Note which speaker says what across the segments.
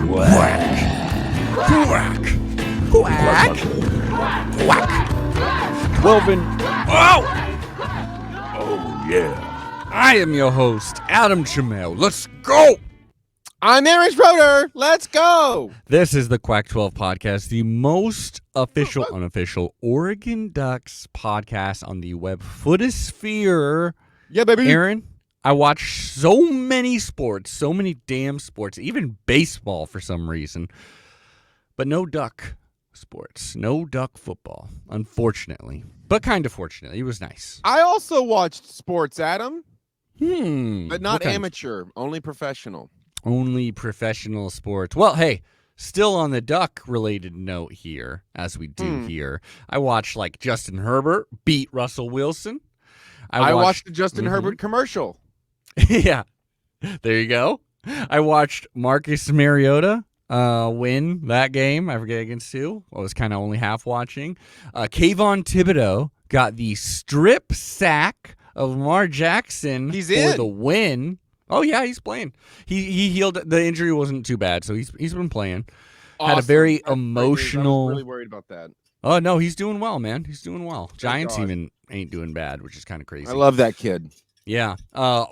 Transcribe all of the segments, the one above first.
Speaker 1: Quack. Quack. Quack. 12 and... Oh! Oh, yeah. I am your host, Adam Chamel. Let's go!
Speaker 2: I'm Aaron Schroeder. Let's go!
Speaker 1: This is the Quack-12 podcast, the most official, unofficial Oregon Ducks podcast on the web footosphere.
Speaker 2: Yeah, baby.
Speaker 1: Aaron, I watch so many sports, so many damn sports, even baseball for some reason, but no Duck sports, no Duck football, unfortunately. But kind of fortunately, it was nice.
Speaker 2: I also watched sports, Adam.
Speaker 1: But
Speaker 2: not amateur, only professional.
Speaker 1: Only professional sports. Well, hey, still on the Duck-related note here, as we do here, I watched, like, Justin Herbert beat Russell Wilson.
Speaker 2: I watched the Justin Herbert commercial.
Speaker 1: Yeah, there you go. I watched Marcus Mariota win that game. I forget against who. I was kind of only half watching. Kayvon Thibodeau got the strip sack of Lamar Jackson for the win. Oh yeah, he's playing. He healed. The injury wasn't too bad, so he's been playing. Awesome. Had a very emotional.
Speaker 2: I was really worried about that.
Speaker 1: Oh no, he's doing well, man. He's doing well. Giants even ain't doing bad, which is kind of crazy.
Speaker 2: I love that kid.
Speaker 1: Yeah.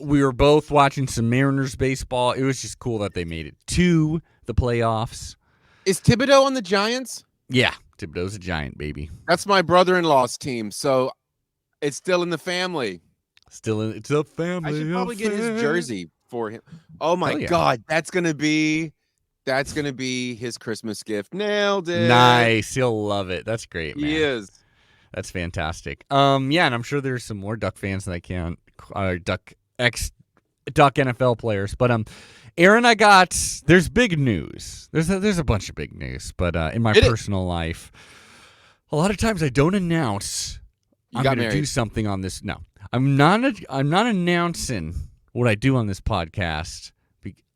Speaker 1: We were both watching some Mariners baseball. It was just cool that they made it to the playoffs.
Speaker 2: Is Thibodeau on the Giants?
Speaker 1: Yeah, Thibodeau's a Giant, baby.
Speaker 2: That's my brother-in-law's team, so it's still in the family.
Speaker 1: It's a family.
Speaker 2: I should probably get his jersey for him. Oh my God, that's gonna be his Christmas gift. Nailed it.
Speaker 1: Nice. He'll love it. That's great, man.
Speaker 2: He is.
Speaker 1: That's fantastic. Yeah, and I'm sure there's some more Duck fans that I can't Duck NFL players. But Aaron, there's big news. There's a bunch of big news, but in my personal life, a lot of times I don't announce I'm going to do something on this. No, I'm not announcing what I do on this podcast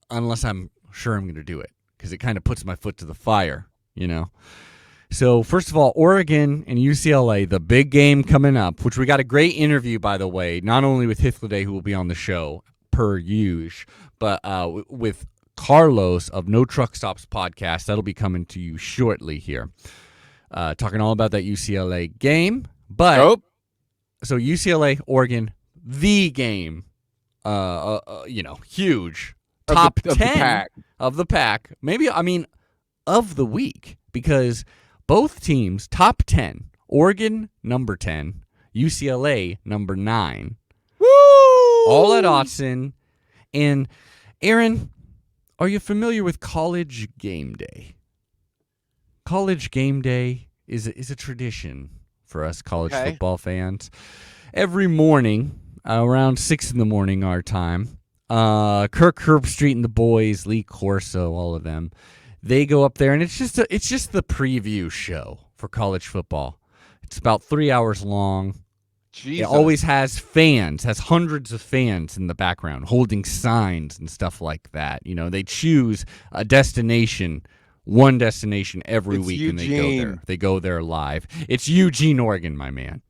Speaker 1: unless I'm sure I'm going to do it, because it kind of puts my foot to the fire, you know. So, first of all, Oregon and UCLA, the big game coming up, which we got a great interview, by the way, not only with Hythloday, who will be on the show, per usual, but with Carlos of No Truck Stops podcast. That'll be coming to you shortly here. Talking all about that UCLA game. But, so UCLA, Oregon, the game, huge. Top 10 of the pack. Maybe, of the week, because both teams, top 10. Oregon, number 10. UCLA, number 9.
Speaker 2: Woo!
Speaker 1: All at Autzen. And, Aaron, are you familiar with College Game Day? College Game Day is a tradition for us college football fans. Every morning, around 6 in the morning our time, Kirk Herbstreit and the boys, Lee Corso, all of them, they go up there, and it's just the preview show for college football. It's about 3 hours long. Jesus. It always has hundreds of fans in the background holding signs and stuff like that. You know, they choose one destination every week,
Speaker 2: Eugene.
Speaker 1: And they go there. They go there live. It's Eugene, Oregon, my man.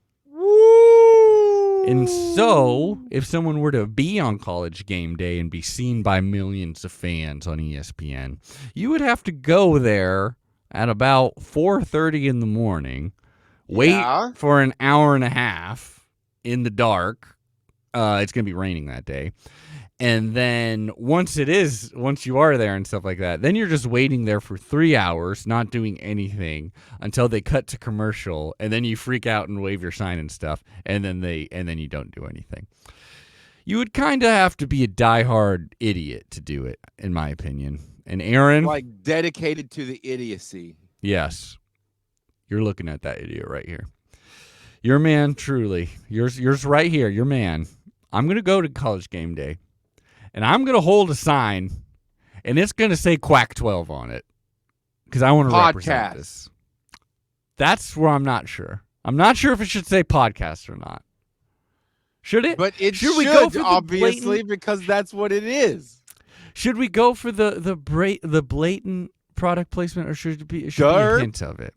Speaker 1: And so, if someone were to be on College Game Day and be seen by millions of fans on ESPN, you would have to go there at about 4:30 in the morning, wait for an hour and a half in the dark. It's going to be raining that day. And then once you are there and stuff like that, then you're just waiting there for 3 hours, not doing anything until they cut to commercial, and then you freak out and wave your sign and stuff, and then you don't do anything. You would kind of have to be a diehard idiot to do it, in my opinion. And Aaron,
Speaker 2: like dedicated to the idiocy.
Speaker 1: Yes, you're looking at that idiot right here. Your man, truly. Yours right here. Your man. I'm gonna go to College Game Day. And I'm going to hold a sign, and it's going to say Quack-12 on it, because I want to represent this. That's where I'm not sure. I'm not sure if it should say podcast or not. Should it?
Speaker 2: But it should,
Speaker 1: we go for
Speaker 2: obviously, because that's what it is.
Speaker 1: Should we go for the blatant product placement, or should it be a hint of it?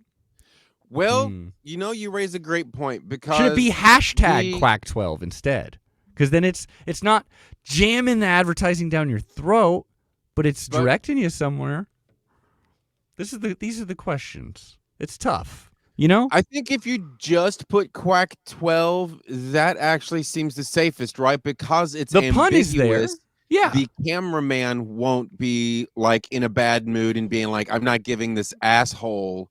Speaker 2: Well, you raise a great point, because
Speaker 1: should it be hashtag Quack-12 instead? Because then it's not jamming the advertising down your throat, but it's directing you somewhere. These are the questions. It's tough, you know?
Speaker 2: I think if you just put Quack-12, that actually seems the safest, right? Because it's
Speaker 1: The pun is there.
Speaker 2: ambiguous.
Speaker 1: Yeah.
Speaker 2: The cameraman won't be like in a bad mood and being like, I'm not giving this asshole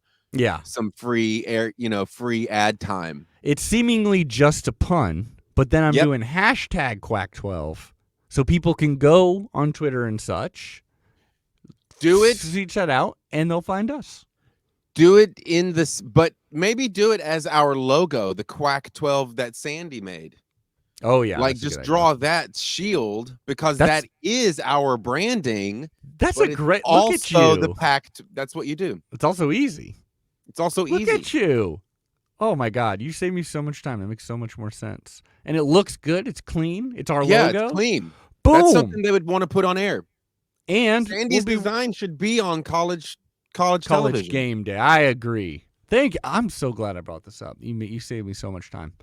Speaker 2: some free air, free ad time.
Speaker 1: It's seemingly just a pun, but then I'm doing hashtag Quack-12 so people can go on Twitter and such.
Speaker 2: Do it.
Speaker 1: Search that out, and they'll find us.
Speaker 2: Do it in this, but maybe do it as our logo, the Quack-12 that Sandy made.
Speaker 1: Oh, yeah.
Speaker 2: Like, just draw that shield because that is our branding.
Speaker 1: That's a great,
Speaker 2: look
Speaker 1: at you.
Speaker 2: The pact. That's what you do.
Speaker 1: It's also easy.
Speaker 2: Easy.
Speaker 1: Look at you. Oh, my God. You saved me so much time. That makes so much more sense. And it looks good. It's clean. It's our logo.
Speaker 2: Yeah, it's clean.
Speaker 1: Boom.
Speaker 2: That's something they would want to put on air.
Speaker 1: And
Speaker 2: Sandy's design should be on college television.
Speaker 1: Game Day. I agree. I'm so glad I brought this up. You saved me so much time.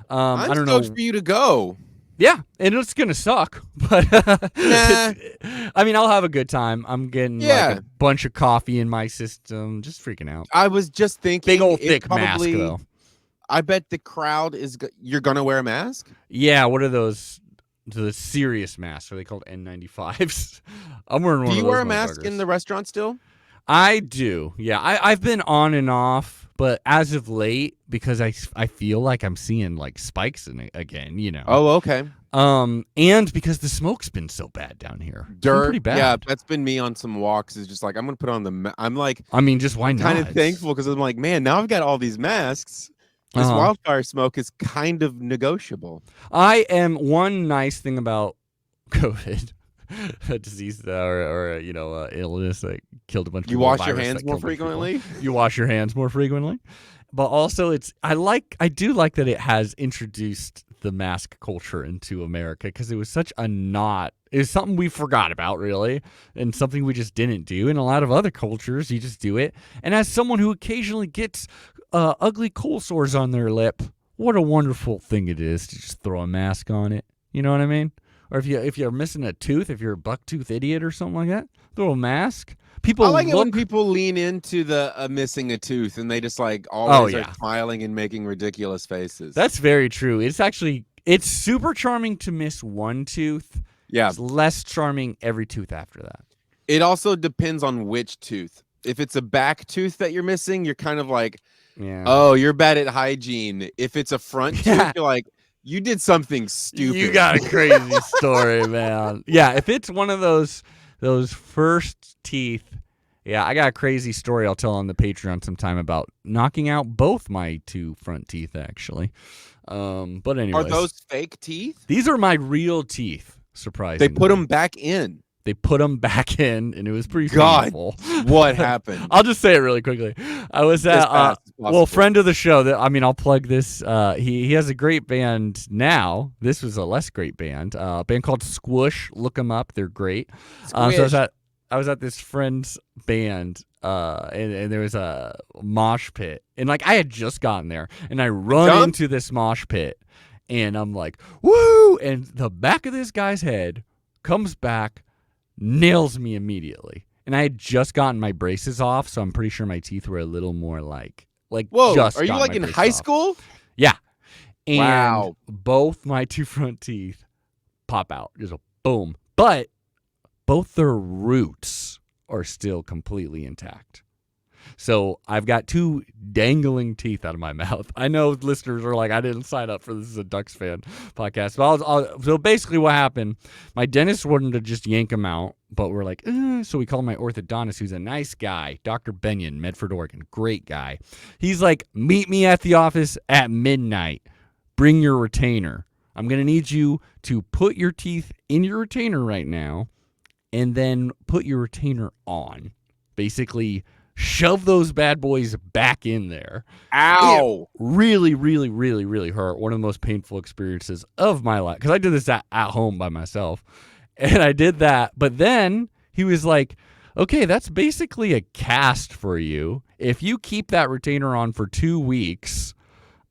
Speaker 2: I'm
Speaker 1: I don't know.
Speaker 2: stoked for you to go.
Speaker 1: Yeah, and it's gonna suck, but
Speaker 2: nah.
Speaker 1: I mean, I'll have a good time. I'm getting like a bunch of coffee in my system, just freaking out.
Speaker 2: I was just thinking,
Speaker 1: big old thick mask though.
Speaker 2: I bet the crowd is. You're gonna wear a mask?
Speaker 1: Yeah. What are those? The serious masks? Are they called N95s? I'm wearing one.
Speaker 2: Do
Speaker 1: of
Speaker 2: you
Speaker 1: those
Speaker 2: wear a mask in the restaurant still?
Speaker 1: I do. Yeah, I've been on and off, but as of late, because I feel like I'm seeing like spikes in it again,
Speaker 2: Oh, okay.
Speaker 1: And because the smoke's been so bad down here.
Speaker 2: Dirt.
Speaker 1: Pretty bad.
Speaker 2: Yeah, that's been me on some walks. Is just like I'm gonna put on the. I'm like.
Speaker 1: I mean, just why not?
Speaker 2: Kind of thankful because I'm like, man, now I've got all these masks. This wildfire smoke is kind of negotiable.
Speaker 1: One nice thing about COVID. A disease or illness that killed a bunch of people.
Speaker 2: You wash your hands more frequently?
Speaker 1: You wash your hands more frequently. But also I do like that it has introduced the mask culture into America because it was such a it was something we forgot about really and something we just didn't do. In a lot of other cultures, you just do it. And as someone who occasionally gets ugly cold sores on their lip, what a wonderful thing it is to just throw a mask on it. You know what I mean? Or if you're missing a tooth, if you're a buck-tooth idiot or something like that, throw a mask.
Speaker 2: I like it when people lean into the missing a tooth and they just like always are smiling and making ridiculous faces.
Speaker 1: That's very true. It's super charming to miss one tooth.
Speaker 2: Yeah.
Speaker 1: It's less charming every tooth after that.
Speaker 2: It also depends on which tooth. If it's a back tooth that you're missing, you're kind of like, oh, you're bad at hygiene. If it's a front tooth, you're like, you did something stupid.
Speaker 1: You got a crazy story, man. Yeah, if it's one of those first teeth, I got a crazy story I'll tell on the Patreon sometime about knocking out both my two front teeth, actually. But anyways.
Speaker 2: Are those fake teeth?
Speaker 1: These are my real teeth, surprisingly.
Speaker 2: They put them back in.
Speaker 1: They put them back in, and it was pretty painful.
Speaker 2: What happened?
Speaker 1: I'll just say it really quickly. I was at, friend of the show. I'll plug this. He has a great band now. This was a less great band. A band called Squish. Look them up. They're great. So I was at this friend's band, and there was a mosh pit. And, I had just gotten there, and I run into this mosh pit, and I'm like, woo! And the back of this guy's head comes back, nails me immediately. And I had just gotten my braces off, so I'm pretty sure my teeth were a little more
Speaker 2: whoa,
Speaker 1: just
Speaker 2: are you in high school?
Speaker 1: Yeah. And
Speaker 2: wow.
Speaker 1: Both my two front teeth pop out. Just a boom. But both their roots are still completely intact. So I've got two dangling teeth out of my mouth. I know listeners are like, I didn't sign up for this as a Ducks fan podcast. But so basically what happened, my dentist wanted to just yank them out, but we're like, so we called my orthodontist, who's a nice guy, Dr. Benyon, Medford, Oregon, great guy. He's like, meet me at the office at midnight. Bring your retainer. I'm going to need you to put your teeth in your retainer right now and then put your retainer on. Basically, shove those bad boys back in there.
Speaker 2: Ow!
Speaker 1: It really, really, really, really hurt. One of the most painful experiences of my life. Because I did this at home by myself. And I did that. But then he was like, okay, that's basically a cast for you. If you keep that retainer on for 2 weeks,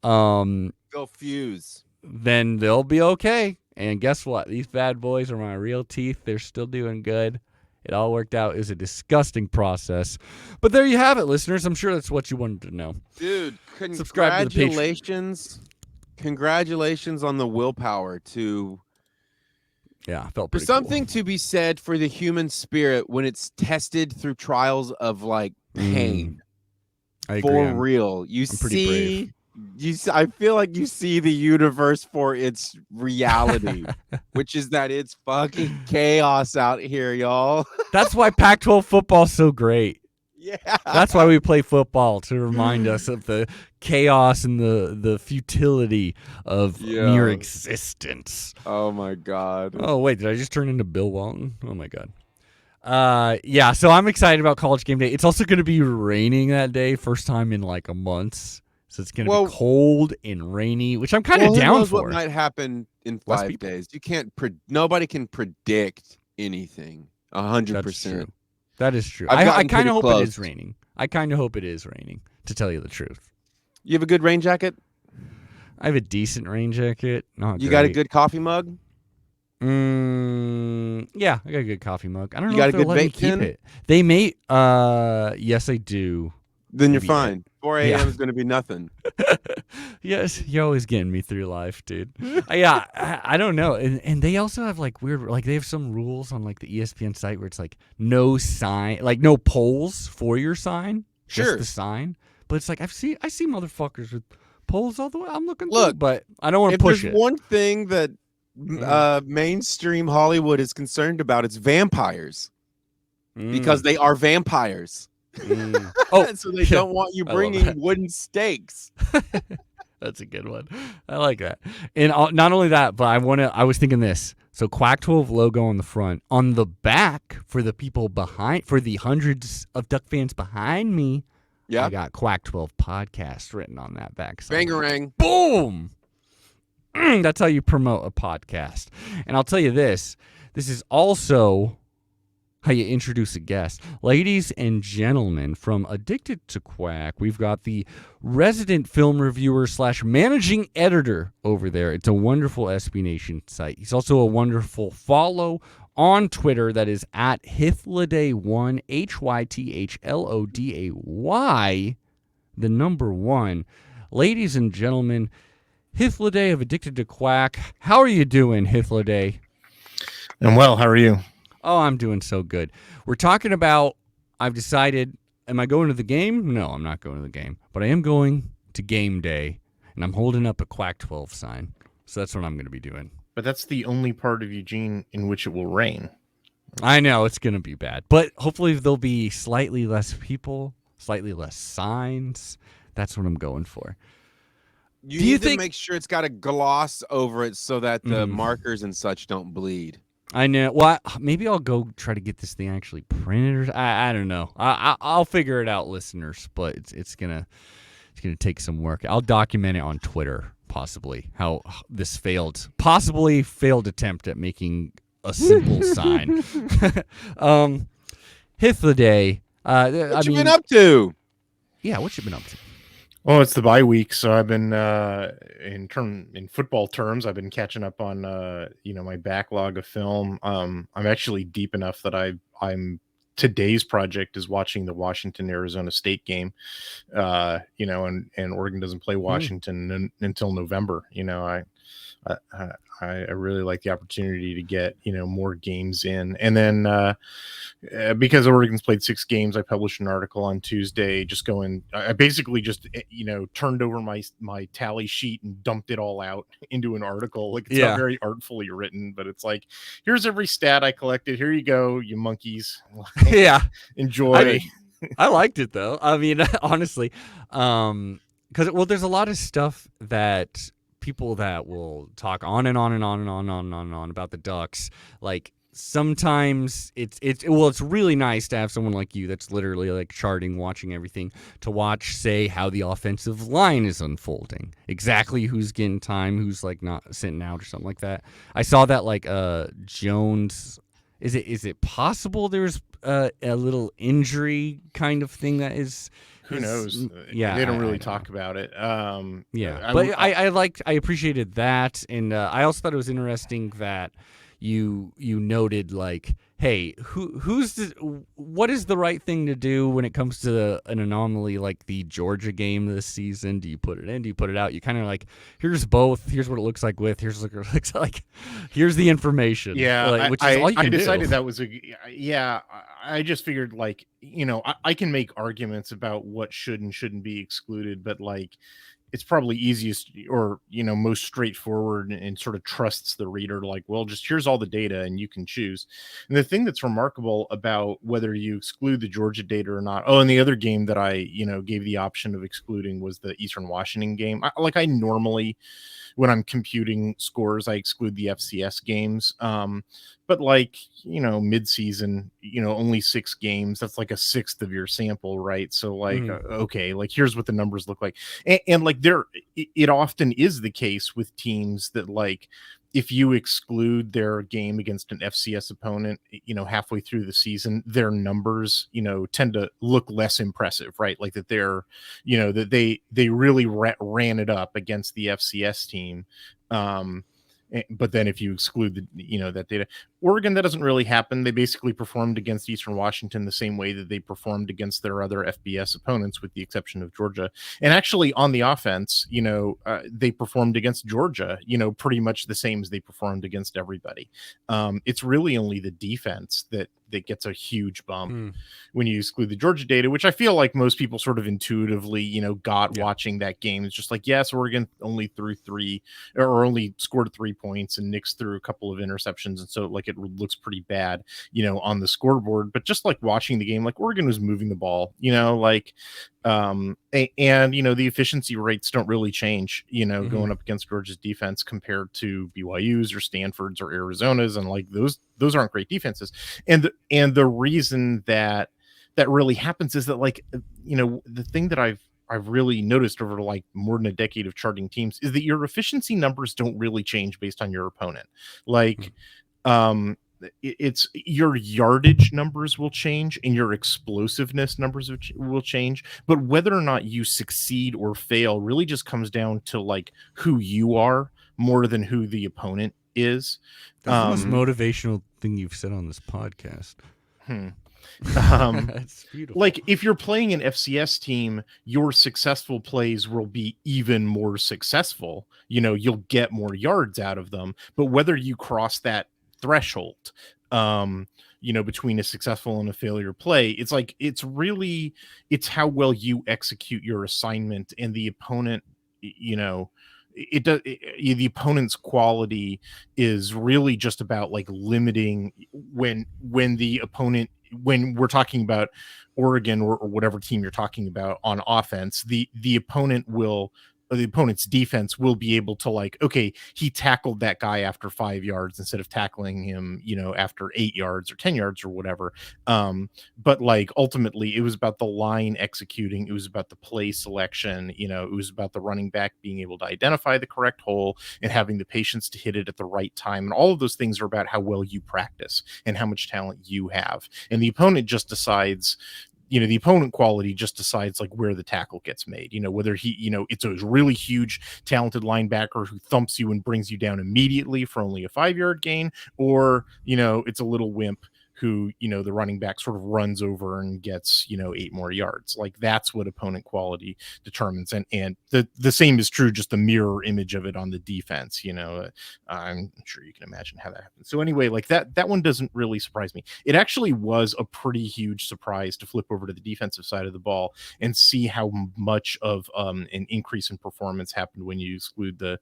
Speaker 2: go fuse.
Speaker 1: Then they'll be okay. And guess what? These bad boys are my real teeth. They're still doing good. It all worked out. It was a disgusting process. But there you have it, listeners. I'm sure that's what you wanted to know.
Speaker 2: Dude,
Speaker 1: Subscribe to the Patreon.
Speaker 2: Congratulations on the willpower to...
Speaker 1: Yeah, felt
Speaker 2: There's
Speaker 1: pretty
Speaker 2: something to be said for the human spirit when it's tested through trials of like pain.
Speaker 1: I agree.
Speaker 2: For real.
Speaker 1: I'm pretty brave.
Speaker 2: I feel like you see the universe for its reality, which is that it's fucking chaos out here, y'all.
Speaker 1: That's why Pac-12 football's so great.
Speaker 2: Yeah.
Speaker 1: That's why we play football, to remind us of the chaos and the futility of mere existence.
Speaker 2: Oh my God.
Speaker 1: Oh wait, did I just turn into Bill Walton? Oh my God. Yeah, so I'm excited about College Game Day. It's also going to be raining that day, first time in like a month. So it's going to be cold and rainy, which I'm kind of down
Speaker 2: who knows
Speaker 1: for.
Speaker 2: What might happen in 5 days? You can't. Nobody can predict anything 100%.
Speaker 1: That is true. I kind of hope it is raining. I kind of hope it is raining, to tell you the truth.
Speaker 2: You have a good rain jacket?
Speaker 1: I have a decent rain jacket. Not
Speaker 2: you
Speaker 1: great.
Speaker 2: Got a good coffee mug?
Speaker 1: Yeah, I got a good coffee mug. I don't know
Speaker 2: got
Speaker 1: if
Speaker 2: a
Speaker 1: they'll
Speaker 2: good
Speaker 1: let me
Speaker 2: vape
Speaker 1: keep
Speaker 2: pen?
Speaker 1: it. They may. Yes, I do.
Speaker 2: Then you're fine. 4 a.m. is going to be nothing.
Speaker 1: Yes, you're always getting me through life, dude. Yeah, I don't know. And they also have like weird, like they have some rules on like the ESPN site where it's like no sign, like no polls for your sign, just the sign. But it's like I see motherfuckers with polls all the way. I'm looking through, but I don't want to push it.
Speaker 2: If there's one thing that mainstream Hollywood is concerned about, it's vampires. Because they are vampires. So they don't want you bringing wooden stakes.
Speaker 1: That's a good one. I like that. And not only that, but I was thinking this. So Quack-12 logo on the front, on the back for the people behind, for the hundreds of Duck fans behind me. Yeah, I got Quack-12 podcast written on that back. So
Speaker 2: Bangarang.
Speaker 1: Boom. That's how you promote a podcast. And I'll tell you this. This is also how you introduce a guest. Ladies and gentlemen, from Addicted to Quack, we've got the resident film reviewer / managing editor over there. It's a wonderful SB Nation site. He's also a wonderful follow on Twitter. That is at Hythloday1, HYTHLODAY, the number 1. Ladies and gentlemen, Hythloday of Addicted to Quack. How are you doing, Hythloday?
Speaker 3: I'm well. How are you?
Speaker 1: Oh, I'm doing so good. We're talking about, I've decided, am I going to the game? No, I'm not going to the game. But I am going to game day, and I'm holding up a Quack-12 sign. So that's what I'm going to be doing.
Speaker 3: But that's the only part of Eugene in which it will rain.
Speaker 1: I know, it's going to be bad. But hopefully there'll be slightly less people, slightly less signs. That's what I'm going for.
Speaker 2: You need to make sure it's got a gloss over it so that the markers and such don't bleed.
Speaker 1: I know. Well, maybe I'll go try to get this thing actually printed. Or I don't know. I'll figure it out, listeners. But it's gonna take some work. I'll document it on Twitter, possibly how this possibly failed attempt at making a simple sign. Hythloday.
Speaker 2: What you been up to?
Speaker 1: Yeah, what you been up to?
Speaker 3: Well, it's the bye week, so I've been in football terms, I've been catching up on my backlog of film. I'm actually deep enough that I'm today's project is watching the Washington-Arizona State game. And Oregon doesn't play Washington until November. I really like the opportunity to get more games in, and then because Oregon's played 6 games, I published an article on Tuesday. I basically just turned over my tally sheet and dumped it all out into an article. Like it's not very artfully written, but it's like, here's every stat I collected. Here you go, you monkeys.
Speaker 1: Yeah,
Speaker 3: enjoy.
Speaker 1: I liked it though. I mean, honestly, because there's a lot of stuff that people that will talk on and on and on and on and on and on about the Ducks. Like sometimes it's really nice to have someone like you that's literally like charting, watching everything, to watch, say, how the offensive line is unfolding, exactly who's getting time, who's like not sitting out or something like that. I saw that like Jones. Is it possible there's a little injury kind of thing that is?
Speaker 3: Who knows?
Speaker 1: Yeah,
Speaker 3: they don't really talk about it.
Speaker 1: But I appreciated that, and I also thought it was interesting that you noted like, hey, what is the right thing to do when it comes to an anomaly like the Georgia game this season? Do you put it in? Do you put it out? You kind of like, here's both. Here's what it looks like with. Here's what it looks like. Here's the information.
Speaker 3: Yeah,
Speaker 1: like, which is all you can do.
Speaker 3: I decided that was I just figured like, I can make arguments about what should and shouldn't be excluded, but like it's probably easiest or most straightforward and sort of trusts the reader, like, well, just here's all the data and you can choose. And the thing that's remarkable about whether you exclude the Georgia data or not, and the other game that I gave the option of excluding was the Eastern Washington game. I normally, when I'm computing scores, I exclude the FCS games. But like, mid-season, only 6 games, that's like a sixth of your sample, right? So like, okay, like here's what the numbers look like. And like it often is the case with teams that like, if you exclude their game against an FCS opponent, halfway through the season, their numbers, tend to look less impressive, right? Like that they're, that they really ran it up against the FCS team. But then if you exclude the, that data, Oregon, that doesn't really happen. They basically performed against Eastern Washington the same way that they performed against their other FBS opponents, with the exception of Georgia. And actually on the offense, they performed against Georgia, pretty much the same as they performed against everybody. It's really only the defense that gets a huge bump when you exclude the Georgia data, which I feel like most people sort of intuitively, got watching that game. It's just like, yes, Oregon only threw 3 or only scored 3 points, and Nick's threw a couple of interceptions. And so like it looks pretty bad, on the scoreboard, but just like watching the game, like Oregon was moving the ball, and the efficiency rates don't really change, going up against Georgia's defense compared to BYU's or Stanford's or Arizona's, and like those aren't great defenses. And the reason that really happens is that like, the thing that I've really noticed over like more than a decade of charting teams is that your efficiency numbers don't really change based on your opponent. Like, it's your yardage numbers will change and your explosiveness numbers will change, but whether or not you succeed or fail really just comes down to like who you are more than who the opponent is.
Speaker 1: That's the most motivational thing you've said on this podcast.
Speaker 3: That's beautiful. Like if you're playing an FCS team, your successful plays will be even more successful. You'll get more yards out of them, but whether you cross that threshold between a successful and a failure play, it's like it's how well you execute your assignment, and the opponent, the opponent's quality is really just about like limiting when we're talking about Oregon or whatever team you're talking about on offense, the opponent's defense will be able to like, okay, he tackled that guy after 5 yards instead of tackling him, after 8 yards or 10 yards or whatever. But like ultimately it was about the line executing. It was about the play selection. It was about the running back being able to identify the correct hole and having the patience to hit it at the right time. And all of those things are about how well you practice and how much talent you have. And the opponent just decides, the opponent quality just decides like where the tackle gets made, whether he, it's a really huge talented linebacker who thumps you and brings you down immediately for only a 5-yard gain, or, it's a little wimp who, the running back sort of runs over and gets, 8 more yards. Like that's what opponent quality determines. And the same is true, just the mirror image of it on the defense. I'm sure you can imagine how that happens. So anyway, like that one doesn't really surprise me. It actually was a pretty huge surprise to flip over to the defensive side of the ball and see how much of an increase in performance happened when you exclude the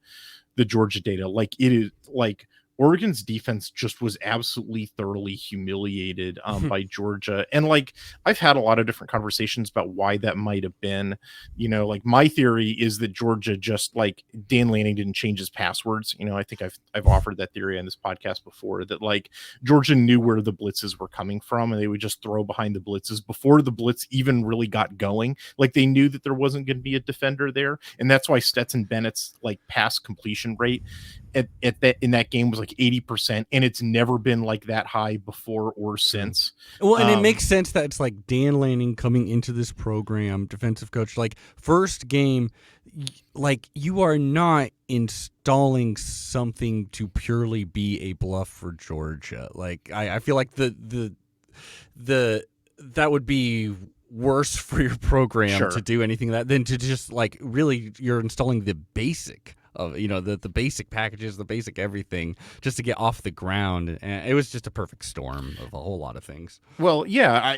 Speaker 3: Georgia data. Like it is like Oregon's defense just was absolutely thoroughly humiliated by Georgia. And like, I've had a lot of different conversations about why that might have been, like my theory is that Georgia just like Dan Lanning didn't change his passwords. I think I've offered that theory on this podcast before, that like Georgia knew where the blitzes were coming from and they would just throw behind the blitzes before the blitz even really got going. Like they knew that there wasn't going to be a defender there. And that's why Stetson Bennett's like pass completion rate in that game was like 80%, and it's never been like that high before or since.
Speaker 1: Well, and it makes sense that it's like Dan Lanning coming into this program, defensive coach, like first game, like you are not installing something to purely be a bluff for Georgia. Like I feel like the that would be worse for your program to do anything that than to just like really you're installing the basic of the basic packages, the basic everything just to get off the ground, and it was just a perfect storm of a whole lot of things.
Speaker 3: Well, yeah,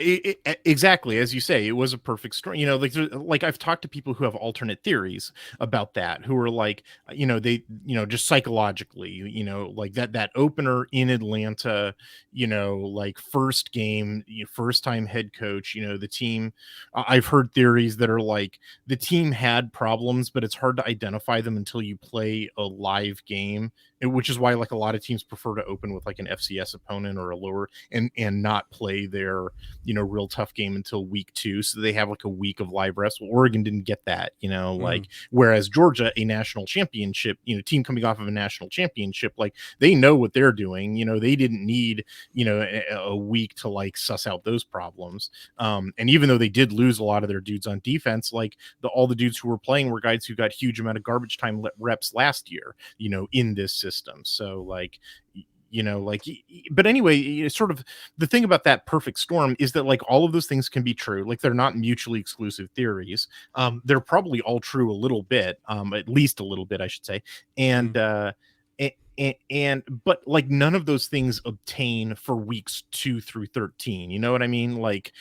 Speaker 3: exactly as you say, it was a perfect storm. Like I've talked to people who have alternate theories about that, who are like, they, just psychologically, like that opener in Atlanta, like first game, first time head coach, the team. I've heard theories that are like the team had problems, but it's hard to identify them until you play a live game, which is why like a lot of teams prefer to open with like an FCS opponent or a lower and not play their real tough game until week 2, so they have like a week of live reps. Well, Oregon didn't get that, like whereas Georgia, a national championship, team coming off of a national championship, like they know what they're doing. They didn't need a week to like suss out those problems. And even though they did lose a lot of their dudes on defense, like all the dudes who were playing were guys who got huge amount of garbage time reps last year, in this system. So like, but anyway, sort of the thing about that perfect storm is that like all of those things can be true. Like they're not mutually exclusive theories. They're probably all true a little bit, at least a little bit, I should say. And, but like none of those things obtain for weeks 2 through 13. You know what I mean? Like,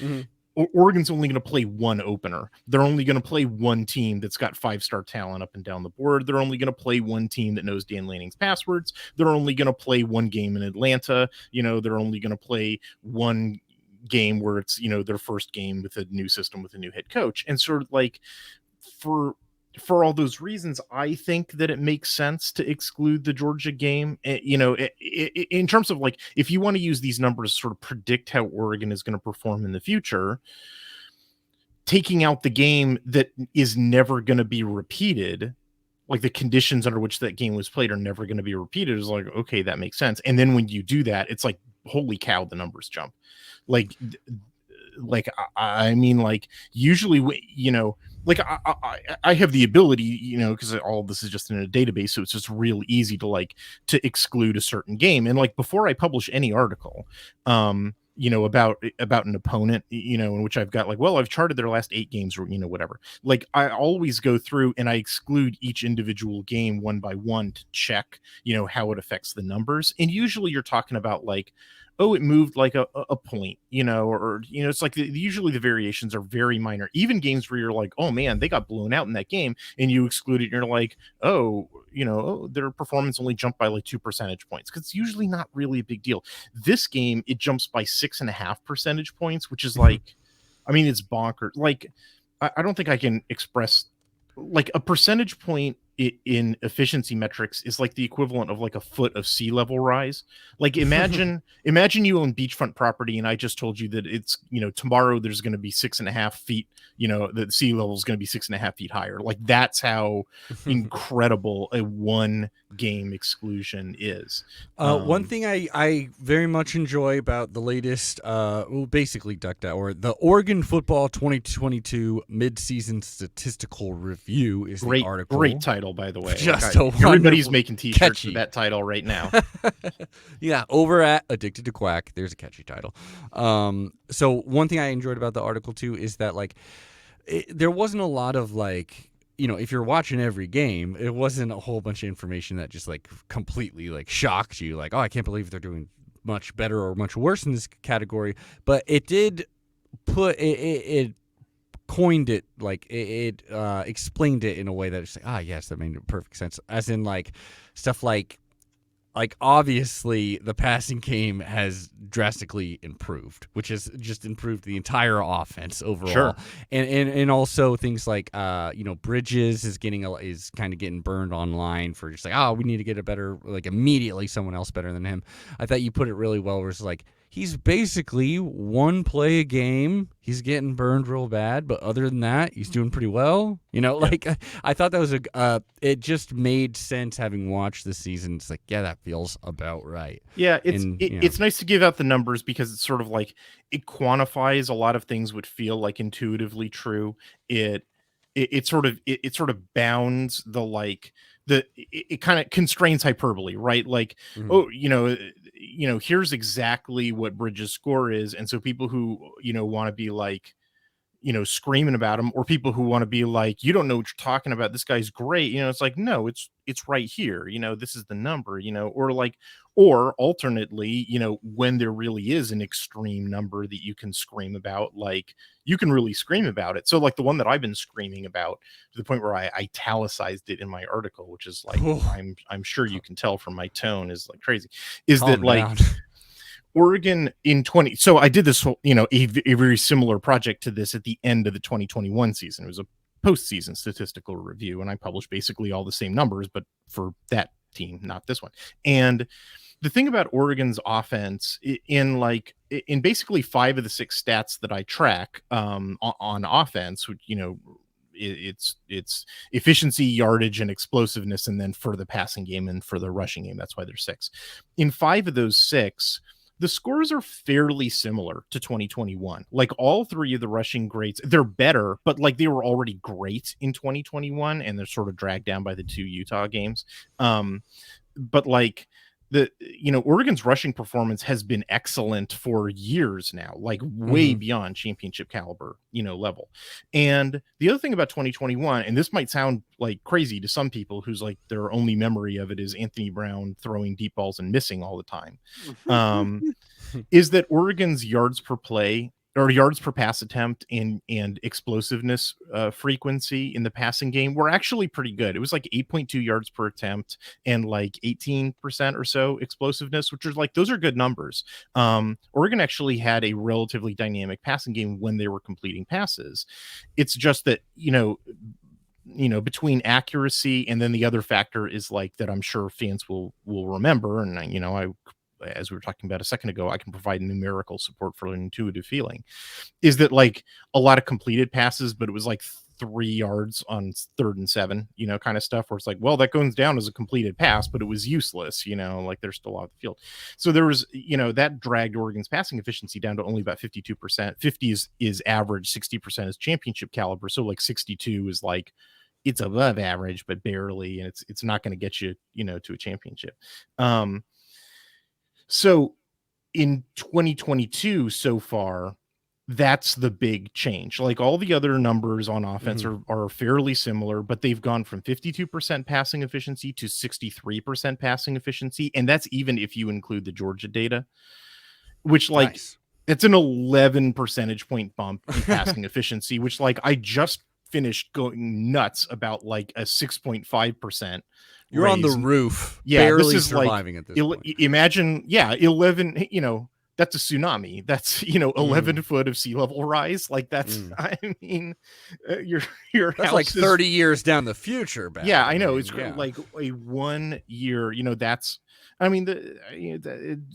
Speaker 3: Oregon's only going to play one opener. They're only going to play one team that's got 5-star talent up and down the board. They're only going to play one team that knows Dan Lanning's passwords. They're only going to play one game in Atlanta. They're only going to play one game where it's, their first game with a new system with a new head coach. And sort of like for all those reasons, I think that it makes sense to exclude the Georgia game. In terms of like, if you want to use these numbers to sort of predict how Oregon is going to perform in the future, taking out the game that is never going to be repeated, like the conditions under which that game was played are never going to be repeated, is like, okay, that makes sense. And then when you do that, it's like, holy cow, the numbers jump. Like I mean, like usually, like I have the ability, because all of this is just in a database, so it's just real easy to exclude a certain game. And like before I publish any article, about an opponent, in which I've got like, well, I've charted their last 8 games or whatever. Like I always go through and I exclude each individual game one by one to check, how it affects the numbers. And usually you're talking about like, oh, it moved like a point, or it's like usually the variations are very minor. Even games where you're like, oh man, they got blown out in that game, and you exclude it, and you're like, oh, their performance only jumped by like 2 percentage points, because it's usually not really a big deal. This game, it jumps by 6.5 percentage points, which is like, I mean, it's bonkers. Like, I don't think I can express like a percentage point in efficiency metrics is like the equivalent of like a foot of sea level rise. Like imagine you own beachfront property and I just told you that it's, tomorrow there's going to be 6.5 feet, the sea level is going to be 6.5 feet higher. Like that's how incredible a one game exclusion is.
Speaker 1: One thing I very much enjoy about the latest, basically ducked out, or the Oregon Football 2022 Midseason Statistical Review is the article.
Speaker 3: Great title, by the way.
Speaker 1: Just
Speaker 3: everybody's making t-shirts for that title right now.
Speaker 1: Yeah, over at Addicted to Quack, there's a catchy title. So one thing I enjoyed about the article too is that like there wasn't a lot of like, if you're watching every game, it wasn't a whole bunch of information that just like completely like shocked you, like, oh, I can't believe they're doing much better or much worse in this category. But it did put it coined it, like it explained it in a way that it's like, yes, that made perfect sense. As in like stuff like obviously the passing game has drastically improved, which has just improved the entire offense overall.
Speaker 3: Sure.
Speaker 1: And also things like Bridges is kind of getting burned online for just like, we need to get a better, like immediately someone else better than him. I thought you put it really well, where it's like he's basically one play a game. He's getting burned real bad, but other than that, he's doing pretty well. Like I thought that was it just made sense having watched this season. It's like, yeah, that feels about right.
Speaker 3: Yeah, it's nice to give out the numbers because it's sort of like it quantifies a lot of things would feel like intuitively true. It it sort of bounds the like it kind of constrains hyperbole, right? Like, oh, here's exactly what Bridges' score is, and so people who want to be like, screaming about him, or people who want to be like, you don't know what you're talking about, this guy's great, it's like, no, it's right here, this is the number, or like, or alternately, when there really is an extreme number that you can scream about, like you can really scream about it. So like the one that I've been screaming about to the point where I italicized it in my article, which is like, I'm sure you can tell from my tone is like crazy, is
Speaker 1: Calm
Speaker 3: that like
Speaker 1: down.
Speaker 3: Oregon in 20. So I did this, a very similar project to this at the end of the 2021 season. It was a postseason statistical review, and I published basically all the same numbers, but for that team, not this one. And the thing about Oregon's offense in basically 5 of the 6 stats that I track on offense, which, it's efficiency, yardage, and explosiveness, and then for the passing game and for the rushing game. That's why there's 6. In 5 of those 6, the scores are fairly similar to 2021. Like all 3 of the rushing greats, they're better, but like they were already great in 2021, and they're sort of dragged down by the 2 Utah games. But like Oregon's rushing performance has been excellent for years now, like way beyond championship caliber, level. And the other thing about 2021, and this might sound like crazy to some people who's like their only memory of it is Anthony Brown throwing deep balls and missing all the time, is that Oregon's yards per play or yards per pass attempt and explosiveness frequency in the passing game were actually pretty good. It was like 8.2 yards per attempt and like 18% or so explosiveness, which is like, those are good numbers. Oregon actually had a relatively dynamic passing game when they were completing passes. It's just that, between accuracy and then the other factor is like that I'm sure fans will remember. And as we were talking about a second ago, I can provide numerical support for an intuitive feeling, is that like a lot of completed passes, but it was like 3 yards on 3rd and 7, kind of stuff where it's like, well, that goes down as a completed pass, but it was useless, like they're still out of the field. So there was, that dragged Oregon's passing efficiency down to only about 52%. 50 is average, 60% is championship caliber. So like 62 is like, it's above average, but barely, and it's not going to get you, to a championship. So in 2022 so far, that's the big change. Like all the other numbers on offense are fairly similar, but they've gone from 52% passing efficiency to 63% passing efficiency. And that's even if you include the Georgia data, which like it's an 11 percentage point bump in passing efficiency, which like I just finished going nuts about like a 6.5%.
Speaker 1: You're on the roof.
Speaker 3: Yeah,
Speaker 1: barely
Speaker 3: this is
Speaker 1: surviving
Speaker 3: like,
Speaker 1: at this point.
Speaker 3: Imagine, 11, that's a tsunami. That's, 11 foot of sea level rise. Like that's, I mean, your
Speaker 1: that's
Speaker 3: house
Speaker 1: like
Speaker 3: is
Speaker 1: 30 years down the future.
Speaker 3: Yeah, I know. It's like a 1 year, that's, I mean,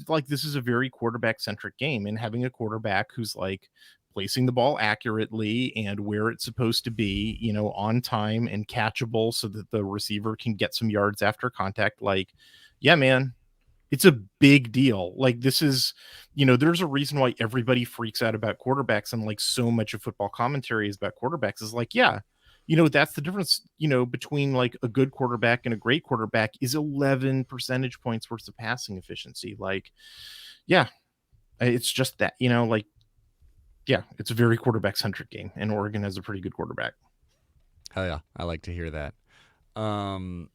Speaker 3: like this is a very quarterback centric game, and having a quarterback who's like placing the ball accurately and where it's supposed to be, on time and catchable so that the receiver can get some yards after contact. Like, yeah, man, it's a big deal. Like this is, there's a reason why everybody freaks out about quarterbacks, and like so much of football commentary is about quarterbacks is like, yeah, that's the difference, between like a good quarterback and a great quarterback is 11 percentage points worth of passing efficiency. Like, yeah, it's just that, like, yeah, it's a very quarterback centric game, and Oregon has a pretty good quarterback.
Speaker 1: Hell yeah. I like to hear that. I'm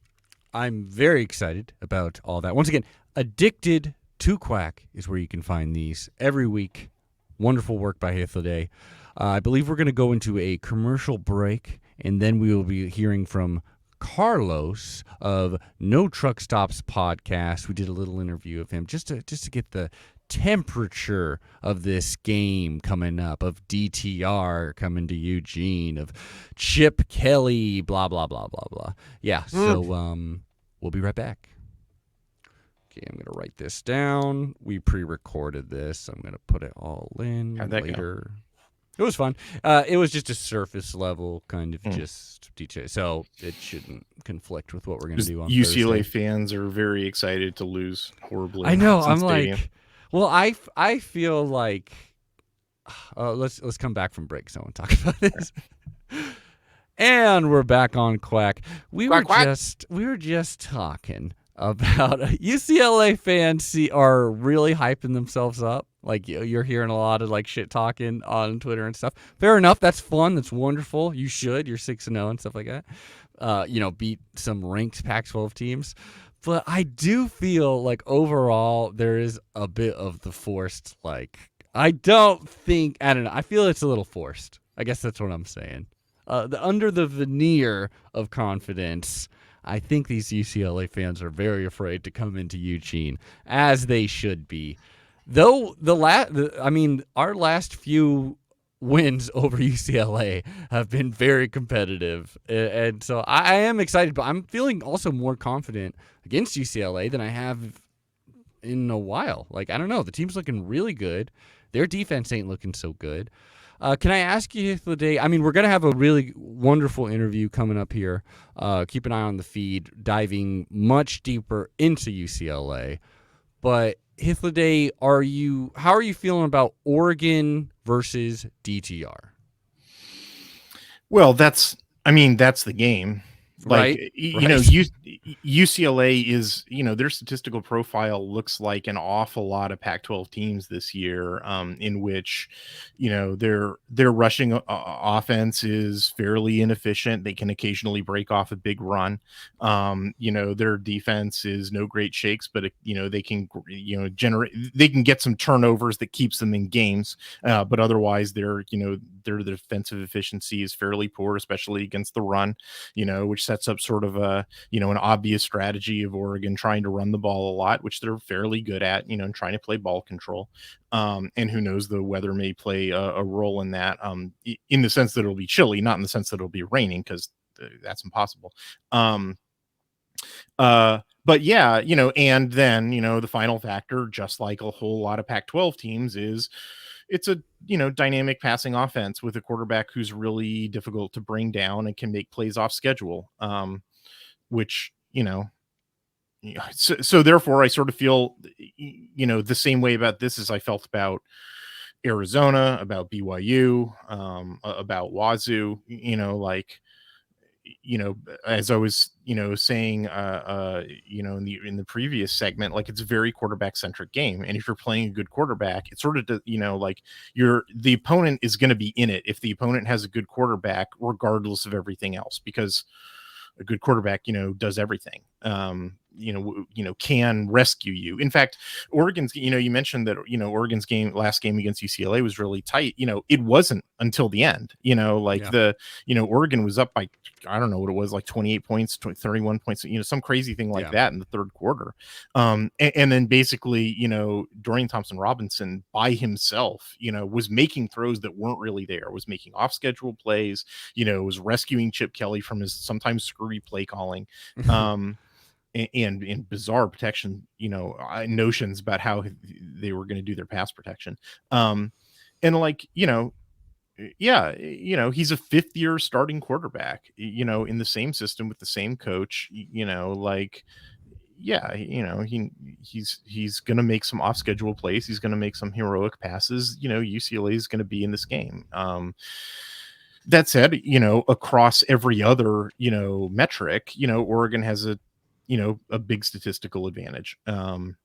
Speaker 1: very excited about all that. Once again, Addicted to Quack is where you can find these every week. Wonderful work by Hythloday. I believe we're going to go into a commercial break, and then we will be hearing from Carlos of No Truck Stops podcast. We did a little interview of him just to get the temperature of this game coming up, of DTR coming to Eugene, of Chip Kelly, blah, blah, blah, blah, blah. Yeah, so we'll be right back. Okay, I'm going to write this down. We pre-recorded this. I'm going to put it all in later. It was fun. It was just a surface level kind of just detail, so it shouldn't conflict with what we're going to do on
Speaker 3: UCLA
Speaker 1: Thursday.
Speaker 3: Fans are very excited to lose horribly.
Speaker 1: I know. I'm stadium. Like, well, I feel like let's come back from break so I want to talk about this. And we're back on Quack. We
Speaker 2: Quack, quack.
Speaker 1: were just talking about UCLA fans are really hyping themselves up. Like you're hearing a lot of like shit talking on Twitter and stuff. Fair enough. That's fun. That's wonderful. You should. You're 6-0 and stuff like that. Beat some ranked Pac-12 teams. But I do feel like overall there is a bit of the forced, like, I don't know. I feel it's a little forced. I guess that's what I'm saying. Under the veneer of confidence, I think these UCLA fans are very afraid to come into Eugene, as they should be. Though our last few wins over UCLA have been very competitive, and so I am excited. But I'm feeling also more confident against UCLA than I have in a while. Like, I don't know, the team's looking really good. Their defense ain't looking so good. Can I ask you, Hythloday? I mean, we're going to have a really wonderful interview coming up here. Keep an eye on the feed, diving much deeper into UCLA. But Hythloday, how are you feeling about Oregon versus DTR?
Speaker 3: Well, that's the game. Like,
Speaker 1: right?
Speaker 3: UCLA is, their statistical profile looks like an awful lot of Pac-12 teams this year, in which, their rushing offense is fairly inefficient. They can occasionally break off a big run. Their defense is no great shakes, but they can, they can get some turnovers that keeps them in games. But otherwise, their defensive efficiency is fairly poor, especially against the run, which sets up sort of an obvious strategy of Oregon trying to run the ball a lot, which they're fairly good at, and trying to play ball control. And who knows, the weather may play a role in that, in the sense that it'll be chilly, not in the sense that it'll be raining, because that's impossible. But yeah, and then, the final factor, just like a whole lot of Pac-12 teams, is it's a dynamic passing offense with a quarterback who's really difficult to bring down and can make plays off schedule, which so therefore I sort of feel the same way about this as I felt about Arizona, about BYU, about Wazoo, as I was, saying, in the previous segment, like, it's a very quarterback centric game. And if you're playing a good quarterback, it's sort of, the opponent is going to be in it if the opponent has a good quarterback, regardless of everything else, because a good quarterback, does everything, can rescue you. In fact, Oregon's, you mentioned that, Oregon's last game against UCLA was really tight. It wasn't until the end, Oregon was up by, I don't know what it was, like 28 points, 31 points, some crazy thing like that in the third quarter. And then basically, Dorian Thompson-Robinson by himself, was making throws that weren't really there, was making off schedule plays, was rescuing Chip Kelly from his sometimes screwy play calling. And in bizarre protection, notions about how they were going to do their pass protection. And like, he's a 5th-year starting quarterback, in the same system with the same coach, he's going to make some off schedule plays. He's going to make some heroic passes. UCLA is going to be in this game. That said, across every other, metric, Oregon has a big statistical advantage. I'm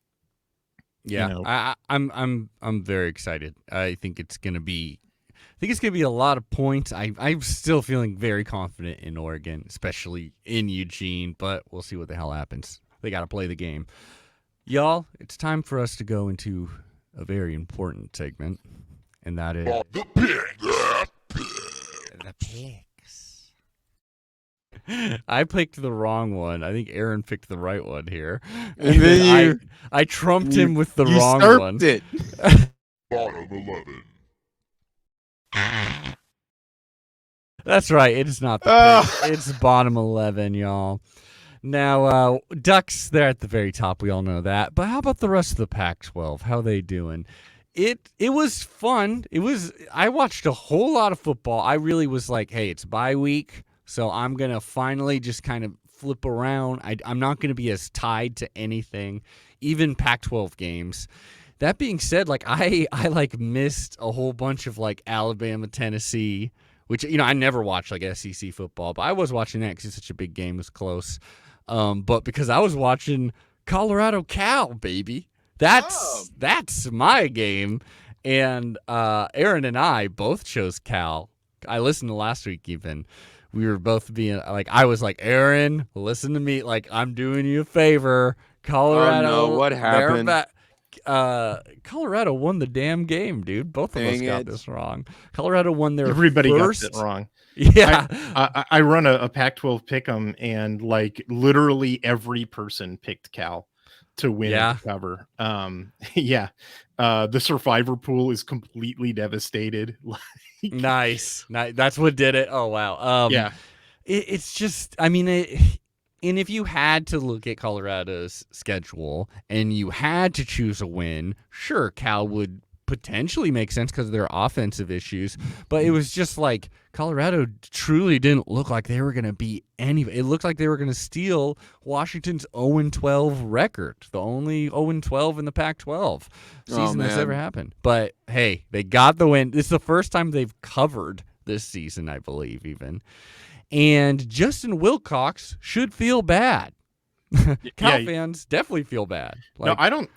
Speaker 1: very excited. I think it's gonna be a lot of points. I'm still feeling very confident in Oregon, especially in Eugene, but we'll see what the hell happens. They got to play the game. Y'all, it's time for us to go into a very important segment, and that is the picks. I picked the wrong one. I think Aaron picked the right one here. And then I trumped him with the wrong one.
Speaker 2: It.
Speaker 4: Bottom 11.
Speaker 1: That's right. It is not the pick. It's bottom 11, y'all. Now, Ducks, they're at the very top. We all know that. But how about the rest of the Pac-12? How they doing? It was fun. I watched a whole lot of football. I really was like, hey, it's bye week, so I'm going to finally just kind of flip around. I'm not going to be as tied to anything, even Pac-12 games. That being said, like I missed a whole bunch of like Alabama, Tennessee, which I never watched like SEC football, but I was watching that because it's such a big game, it was close. But because I was watching Colorado Cal, baby, that's my game, and Aaron and I both chose Cal. I listened to last week even. We were both being like, I was like, Aaron, listen to me, like I'm doing you a favor. Colorado,
Speaker 2: oh, no, what happened?
Speaker 1: Colorado won the damn game, dude. Both of us got
Speaker 2: it.
Speaker 1: this wrong. Colorado won their
Speaker 3: Everybody
Speaker 1: first...
Speaker 3: got it wrong.
Speaker 1: Yeah.
Speaker 3: I run a Pac-12 pick'em, and like literally every person picked Cal to win and cover. The survivor pool is completely devastated.
Speaker 1: Nice. That's what did it. Oh, wow. It's just, I mean, and if you had to look at Colorado's schedule and you had to choose a win, sure, Cal would potentially make sense because of their offensive issues. But it was just like Colorado truly didn't look like they were going to beat anybody. It looked like they were going to steal Washington's 0-12 record, the only 0-12 in the Pac-12 season that's ever happened. But hey, they got the win. It's the first time they've covered this season, I believe, even. And Justin Wilcox should feel bad. Cal fans definitely feel bad.
Speaker 3: No, I don't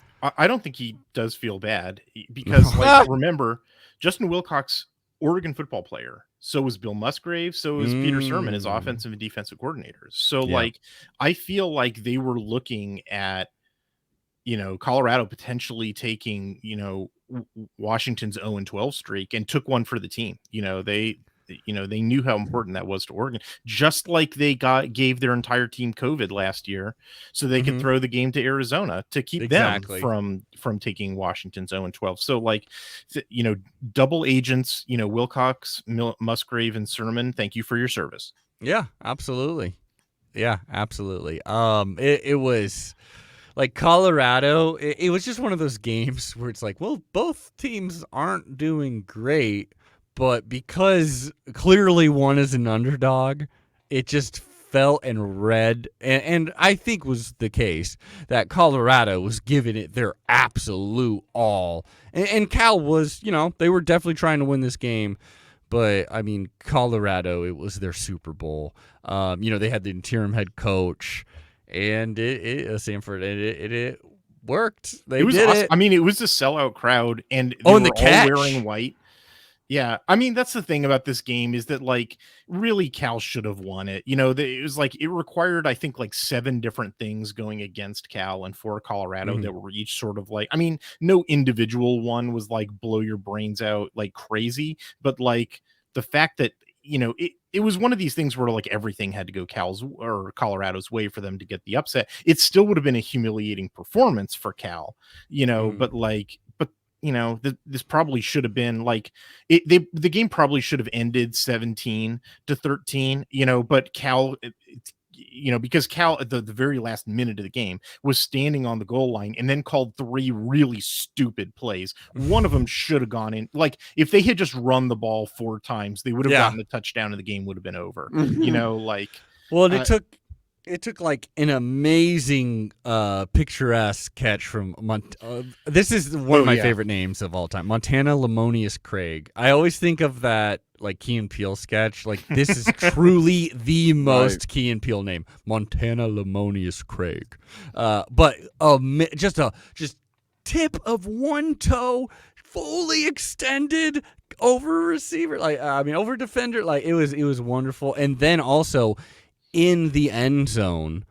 Speaker 3: think he does feel bad because, like, remember, Justin Wilcox, Oregon football player. So was Bill Musgrave. So was Peter Sermon as offensive and defensive coordinators. So, like, I feel like they were looking at, Colorado potentially taking, Washington's 0-12 streak and took one for the team. They knew how important that was to Oregon, just like they gave their entire team COVID last year so they could throw the game to Arizona to keep them from taking Washington's 0-12. So like, double agents, Wilcox, Musgrave, and Sermon, thank you for your service.
Speaker 1: Yeah, absolutely. It was like Colorado. It was just one of those games where it's like, well, both teams aren't doing great. But because clearly one is an underdog, it just felt and read, and I think was the case, that Colorado was giving it their absolute all. And Cal was, they were definitely trying to win this game. But, I mean, Colorado, it was their Super Bowl. They had the interim head coach, and Sanford, it worked. They did awesome.
Speaker 3: It. I mean, it was a sellout crowd, and they were all wearing white. Yeah, I mean, that's the thing about this game is that, like, really Cal should have won it. It was like it required, I think, like 7 different things going against Cal and for Colorado that were each sort of like, I mean, no individual one was like blow your brains out like crazy, but like the fact that, it was one of these things where like everything had to go Cal's or Colorado's way for them to get the upset. It still would have been a humiliating performance for Cal, but like, this probably should have been like the game probably should have ended 17-13, but Cal, because Cal at the very last minute of the game was standing on the goal line and then called 3 really stupid plays. One of them should have gone in. Like if they had just run the ball 4 times, they would have gotten a touchdown and the game would have been over.
Speaker 1: Well, it took like an amazing picturesque catch from this is one of my favorite names of all time, Montana Lemonious Craig. I always think of that like Key and Peele sketch. Like this is truly the most Key and Peele name, Montana Lemonious Craig. But just tip of one toe fully extended over receiver, over defender. Like it was wonderful. And then also in the end zone,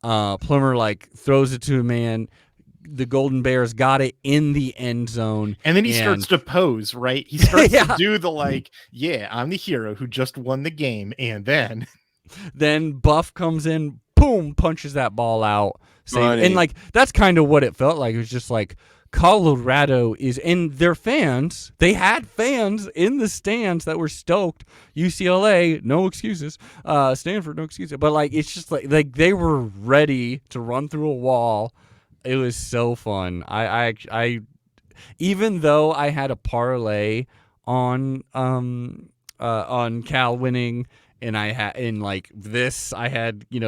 Speaker 1: Plummer like throws it to a man. The Golden Bears got it in the end zone.
Speaker 3: And then he starts to pose, right? He starts to do the like, I'm the hero who just won the game. And then
Speaker 1: Buff comes in, boom, punches that ball out. And like that's kind of what it felt like. It was just like Colorado is in their fans. They had fans in the stands that were stoked. UCLA, no excuses. Stanford, no excuses. But like it's just like they were ready to run through a wall. It was so fun. I even though I had a parlay on Cal winning, and I had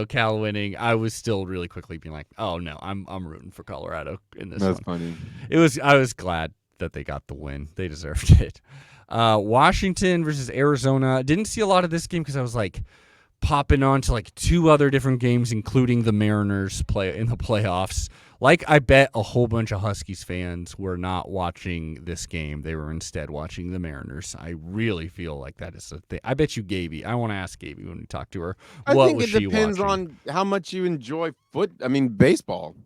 Speaker 1: Cal winning, I was still really quickly being like, oh no, I'm rooting for Colorado in this one.
Speaker 2: That's funny.
Speaker 1: I was glad that they got the win. They deserved it. Washington versus Arizona. Didn't see a lot of this game because I was like popping on to like 2 other different games, including the Mariners play in the playoffs. Like, I bet a whole bunch of Huskies fans were not watching this game. They were instead watching the Mariners. I really feel like that is a thing. I bet you Gaby. I want to ask Gaby when we talk to her.
Speaker 2: I
Speaker 1: what
Speaker 2: think
Speaker 1: was
Speaker 2: it
Speaker 1: she
Speaker 2: depends
Speaker 1: watching?
Speaker 2: on how much you enjoy baseball.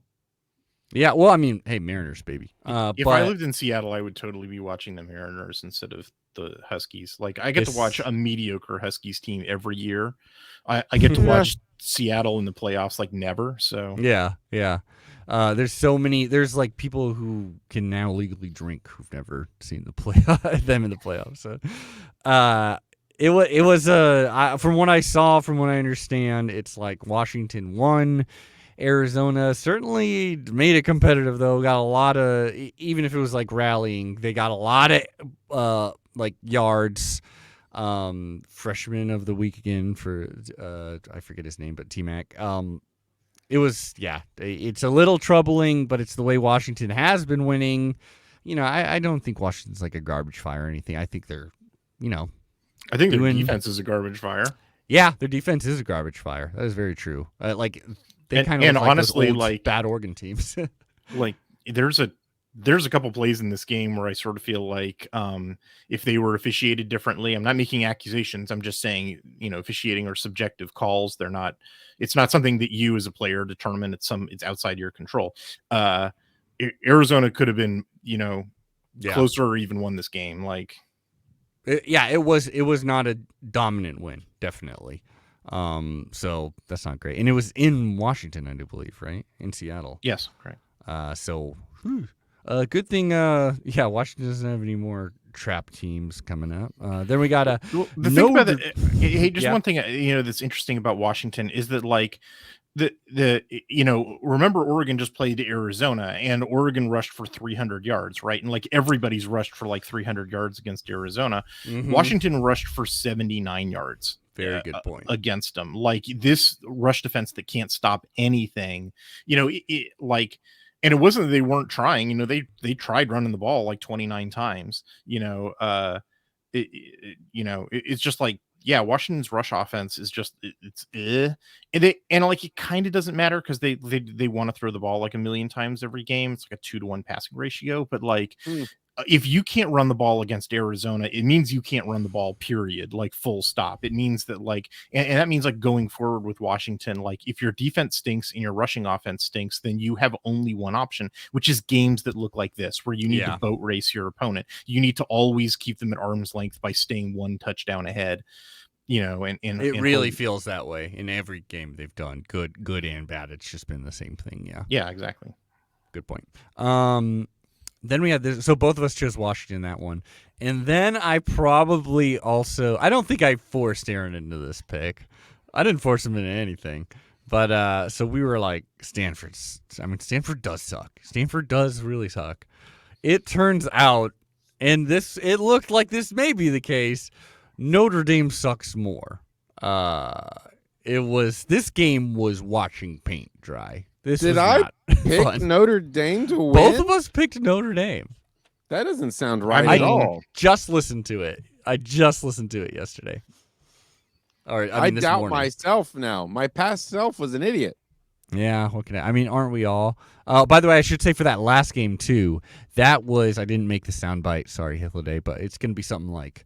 Speaker 1: Yeah, well, I mean, hey, Mariners, baby.
Speaker 3: If I lived in Seattle, I would totally be watching the Mariners instead of the Huskies. Like, I get to watch a mediocre Huskies team every year. I get to watch Seattle in the playoffs like never. So
Speaker 1: yeah. There's so many. There's like people who can now legally drink who've never seen them in the playoffs. So, it was from what I saw, from what I understand, it's like Washington won. Arizona certainly made it competitive, though. Got a lot of, even if it was like rallying, they got a lot of like yards. Freshman of the week again for I forget his name, but T-Mac. It was, it's a little troubling, but it's the way Washington has been winning. You know, I don't think Washington's like a garbage fire or anything. I think they're,
Speaker 3: I think their defense is a garbage fire.
Speaker 1: Yeah, their defense is a garbage fire. That is very true. They kind of
Speaker 3: and
Speaker 1: look
Speaker 3: honestly,
Speaker 1: like those old
Speaker 3: like
Speaker 1: bad Oregon teams.
Speaker 3: Like there's a couple plays in this game where I sort of feel like if they were officiated differently, I'm not making accusations. I'm just saying, officiating or subjective calls. It's not something that you as a player determine. It's outside your control. Arizona could have been, closer or even won this game. Like,
Speaker 1: it was not a dominant win, definitely. So that's not great. And it was in Washington, I do believe, right? In Seattle.
Speaker 3: Yes, correct.
Speaker 1: Good thing, Washington doesn't have any more trap teams coming up. Then we got
Speaker 3: the thing about that. Hey, just one thing, that's interesting about Washington is that like remember Oregon just played Arizona and Oregon rushed for 300 yards, right? And like everybody's rushed for like 300 yards against Arizona. Mm-hmm. Washington rushed for 79 yards.
Speaker 1: Very good point.
Speaker 3: Against them. Like this rush defense that can't stop anything, and it wasn't that they weren't trying, they tried running the ball like 29 times, it's just like, Washington's rush offense is just, and it kind of doesn't matter because they want to throw the ball like a million times every game. It's like a 2-to-1 passing ratio, but like, if you can't run the ball against Arizona, it means you can't run the ball, period, like full stop. It means that like, and that means like going forward with Washington, like if your defense stinks and your rushing offense stinks, then you have only one option, which is games that look like this, where you need to boat race your opponent. You need to always keep them at arm's length by staying one touchdown ahead. And
Speaker 1: it really feels that way in every game they've done, good and bad. It's just been the same thing.
Speaker 3: Yeah, exactly.
Speaker 1: Good point. Then we had this. So both of us chose Washington that one. And then I probably also, I don't think I forced Aaron into this pick. I didn't force him into anything. But so we were like, Stanford does suck. Stanford does really suck. It turns out, and it looked like this may be the case, Notre Dame sucks more. This game was watching paint dry.
Speaker 2: Did I pick
Speaker 1: fun.
Speaker 2: Notre Dame to win?
Speaker 1: Both of us picked Notre Dame.
Speaker 2: That doesn't sound right at all.
Speaker 1: Just listened to it. I just listened to it yesterday. All right,
Speaker 2: I doubt myself now. My past self was an idiot.
Speaker 1: Yeah, aren't we all? By the way, I should say for that last game too, that was, I didn't make the soundbite, sorry, Hythloday, but it's gonna be something like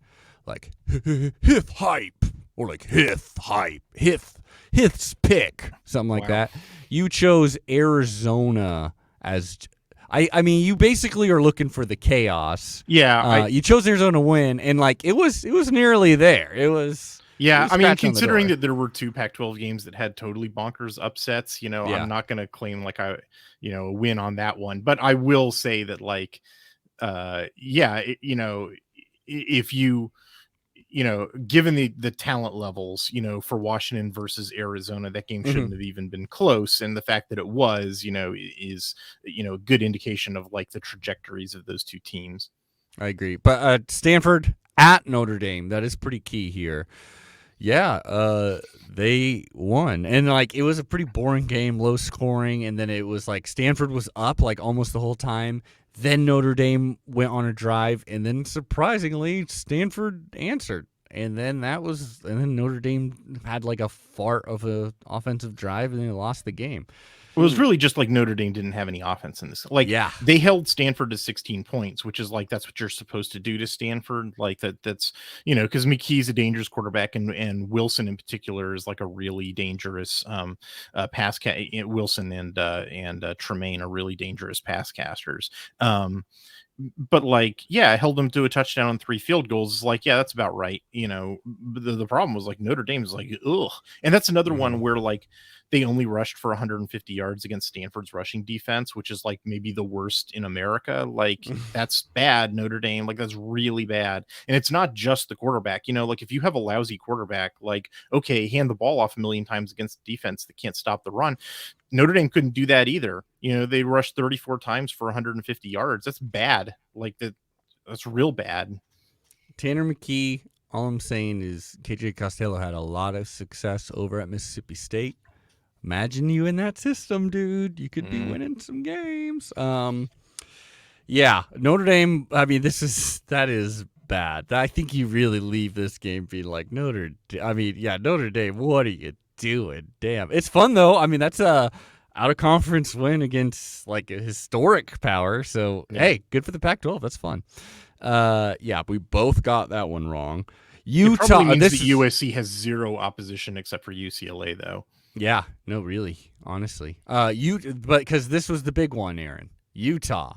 Speaker 1: Hith hype, or like Hith hype, Hith's pick, something like that. You chose Arizona as, I mean, you basically are looking for the chaos.
Speaker 3: Yeah,
Speaker 1: you chose Arizona to win, and like it was nearly there. It was.
Speaker 3: Yeah, I mean, considering that there were 2 Pac-12 games that had totally bonkers upsets, I'm not going to claim like a win on that one, but I will say that like, if you, given the talent levels, for Washington versus Arizona, that game shouldn't have even been close. And the fact that it was, is, a good indication of like the trajectories of those two teams.
Speaker 1: I agree. But Stanford at Notre Dame, that is pretty key here. Yeah, they won. And like it was a pretty boring game, low scoring, and then it was like Stanford was up like almost the whole time. Then Notre Dame went on a drive, and then surprisingly, Stanford answered. And then Notre Dame had like a fart of an offensive drive, and they lost the game.
Speaker 3: It was really just like Notre Dame didn't have any offense in this. Like,
Speaker 1: yeah,
Speaker 3: they held Stanford to 16 points, which is like, that's what you're supposed to do to Stanford. Like that's, because McKee's a dangerous quarterback, and Wilson in particular is like a really dangerous pass. Wilson and Tremaine are really dangerous pass casters. But like, yeah, I held them to a touchdown and 3 field goals. It's like, yeah, that's about right. The problem was like Notre Dame is like, ugh. And that's another one where like they only rushed for 150 yards against Stanford's rushing defense, which is like maybe the worst in America. Like, that's bad, Notre Dame. Like, that's really bad. And it's not just the quarterback. Like if you have a lousy quarterback, like, okay, hand the ball off a million times against defense that can't stop the run. Notre Dame couldn't do that either. They rushed 34 times for 150 yards. That's bad. Like, that's real bad.
Speaker 1: Tanner McKee, all I'm saying is KJ Costello had a lot of success over at Mississippi State. Imagine you in that system, dude. You could be winning some games. Yeah, Notre Dame, I mean, that is bad. I think you really leave this game being like, Notre Dame, what are you doing? Damn. It's fun, though. I mean, that's a out-of-conference win against, like, a historic power. So, hey, good for the Pac-12. That's fun. Yeah, we both got that one wrong.
Speaker 3: Utah. It probably means that USC has zero opposition except for UCLA, though.
Speaker 1: Yeah, no, really, honestly. But because this was the big one, Aaron. Utah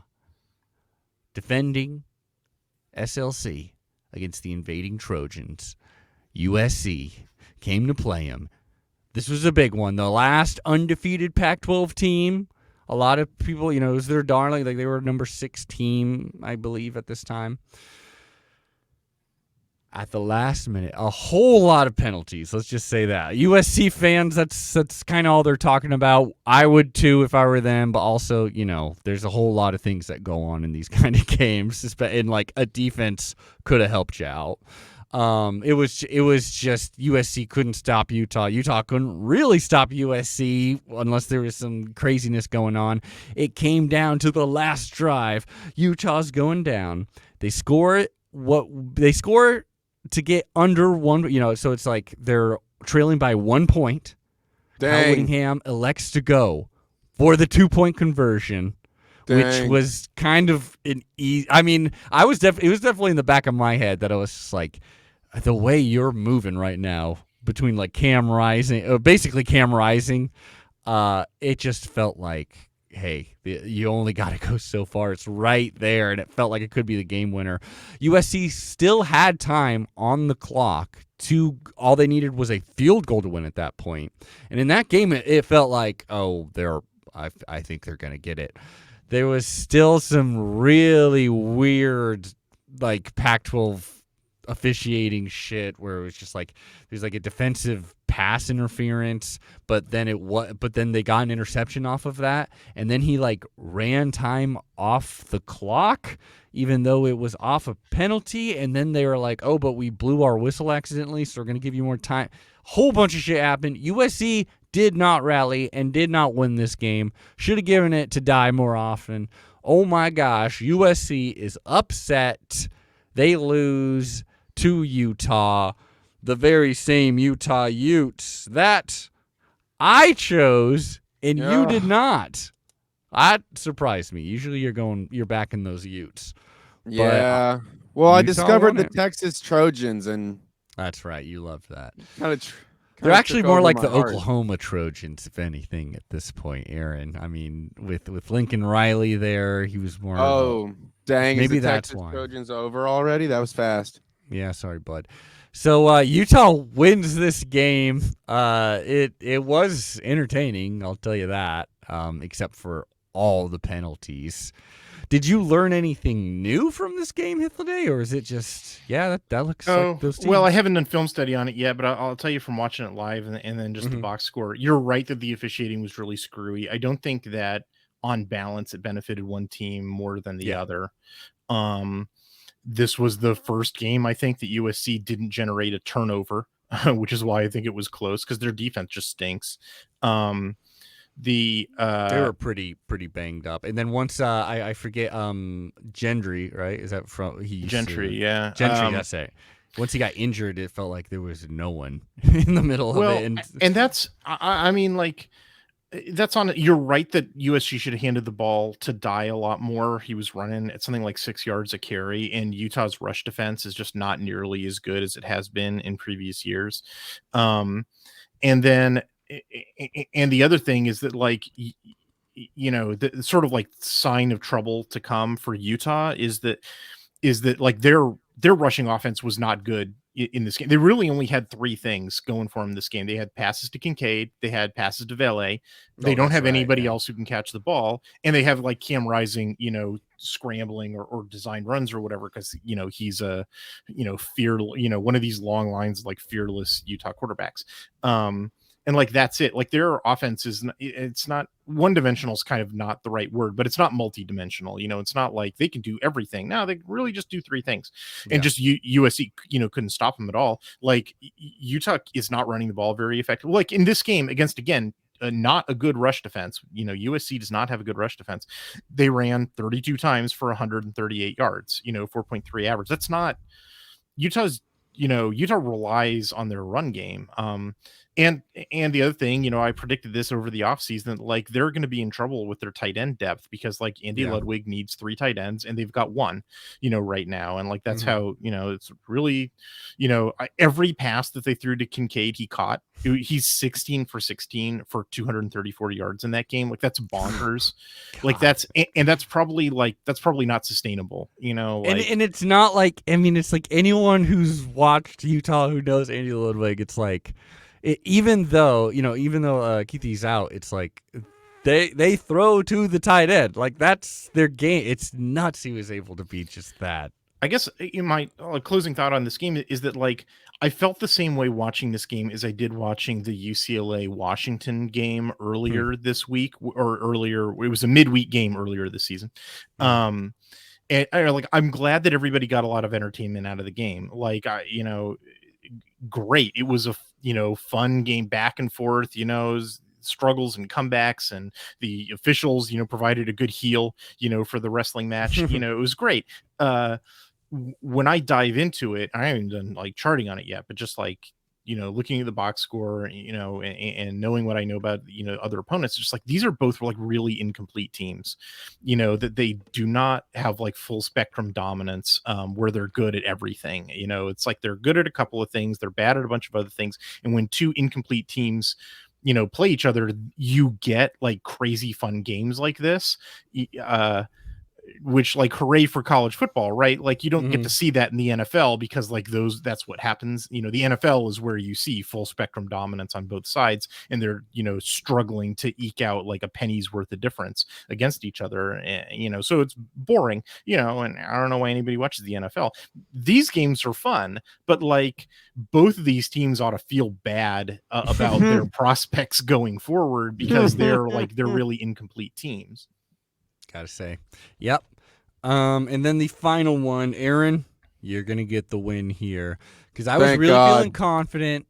Speaker 1: defending SLC against the invading Trojans. USC came to play them. This was a big one. The last undefeated Pac-12 team. A lot of people, it was their darling. Like, they were number 6 team, I believe, at this time. At the last minute, a whole lot of penalties. Let's just say that. USC fans, that's kind of all they're talking about. I would too if I were them, but also, there's a whole lot of things that go on in these kind of games, and like a defense could have helped you out. It was just USC couldn't stop Utah. Utah couldn't really stop USC unless there was some craziness going on. It came down to the last drive. Utah's going down. They score to get under one, so it's like they're trailing by 1 point. Kyle Whittingham elects to go for the 2-point conversion, which was kind of an easy. I mean, it was definitely in the back of my head that I was just like, the way you're moving right now between like basically Cam Rising, it just felt like, hey, you only got to go so far. It's right there, and it felt like it could be the game winner. USC still had time on the clock. All they needed was a field goal to win at that point. And in that game, it felt like, I think they're going to get it. There was still some really weird, like, Pac-12 officiating shit where it was just like there's like a defensive pass interference, but then they got an interception off of that, and then he like ran time off the clock even though it was off a penalty, and then they were like, oh, but we blew our whistle accidentally, so we're going to give you more time. Whole bunch of shit happened. USC did not rally and did not win this game. Should have given it to Dye more often. Oh my gosh, USC is upset. They lose to Utah, the very same Utah Utes that I chose and you did not. That surprised me. Usually you're back in those Utes.
Speaker 2: Yeah. Well, I discovered the Texas Trojans, and
Speaker 1: that's right. You loved that.
Speaker 2: They're
Speaker 1: actually more like the Oklahoma Trojans, if anything, at this point, Aaron. I mean, with Lincoln Riley there, he was more.
Speaker 2: Oh, dang!
Speaker 1: Maybe
Speaker 2: is the
Speaker 1: that's
Speaker 2: Texas
Speaker 1: why.
Speaker 2: Trojans over already? That was fast.
Speaker 1: Yeah, sorry, bud. So Utah wins this game. It was entertaining, I'll tell you that. Except for all the penalties. Did you learn anything new from this game, Hythloday, or is it just that looks like those teams?
Speaker 3: Well, I haven't done film study on it yet, but I'll tell you from watching it live and then just the box score. You're right that the officiating was really screwy. I don't think that on balance it benefited one team more than the other. This was the first game I think that USC didn't generate a turnover, which is why I think it was close, because their defense just stinks. They
Speaker 1: were pretty banged up. And then once I forget Gendry, right? Is that from
Speaker 3: Gentry? Yeah,
Speaker 1: Gentry. That's it. Once he got injured, it felt like there was no one in the middle of it.
Speaker 3: And that's I mean, like, that's on. You're right that USG should have handed the ball to Dye a lot more. He was running at something like 6 yards a carry, and Utah's rush defense is just not nearly as good as it has been in previous years. And then, and the other thing is that, like, the sort of like sign of trouble to come for Utah is that like their rushing offense was not good in this game. They really only had 3 things going for them this game. They had passes to Kincaid, they had passes to Valet. They don't have anybody else who can catch the ball, and they have like Cam Rising, scrambling or design runs or whatever, because he's a one of these long lines like fearless Utah quarterbacks. And like that's it. Like their offense it's not one dimensional is kind of not the right word, but it's not multi-dimensional. It's not like they can do everything. No, they really just do 3 things. And just USC, couldn't stop them at all. Like Utah is not running the ball very effectively. Like in this game against, again, not a good rush defense. USC does not have a good rush defense. They ran 32 times for 138 yards, 4.3 average. That's not Utah's. Utah relies on their run game. And the other thing, I predicted this over the offseason, like they're going to be in trouble with their tight end depth, because like Andy Ludwig needs 3 tight ends and they've got 1, right now. And like, that's how, it's really, every pass that they threw to Kincaid, he caught. He's 16 for 16 for 234 yards in that game. Like that's bonkers. Like that's probably not sustainable, like,
Speaker 1: and it's not like, I mean, it's like anyone who's watched Utah who knows Andy Ludwig, it's like, even though Keithy's out, it's like they throw to the tight end. Like that's their game. It's nuts he was able to be just that.
Speaker 3: I guess my closing thought on this game is that, like, I felt the same way watching this game as I did watching the UCLA Washington game earlier this week, or earlier. It was a midweek game earlier this season. And I'm glad that everybody got a lot of entertainment out of the game. Like, great. It was a fun game, back and forth, struggles and comebacks, and the officials, provided a good heel, for the wrestling match. It was great. When I dive into it, I haven't done like charting on it yet, but just like, looking at the box score, and knowing what I know about, other opponents, just like these are both like really incomplete teams, that they do not have like full spectrum dominance, where they're good at everything. It's like they're good at a couple of things, they're bad at a bunch of other things. And when 2 incomplete teams, play each other, you get like crazy fun games like this. Which, like, hooray for college football, right? Like, you don't get to see that in the NFL, because like that's what happens. The NFL is where you see full spectrum dominance on both sides, and they're, struggling to eke out like a penny's worth of difference against each other. And, so it's boring, and I don't know why anybody watches the NFL. These games are fun, but like both of these teams ought to feel bad about their prospects going forward, because they're really incomplete teams.
Speaker 1: Gotta say. Yep. And then the final one, Aaron, you're going to get the win here. Because I was feeling confident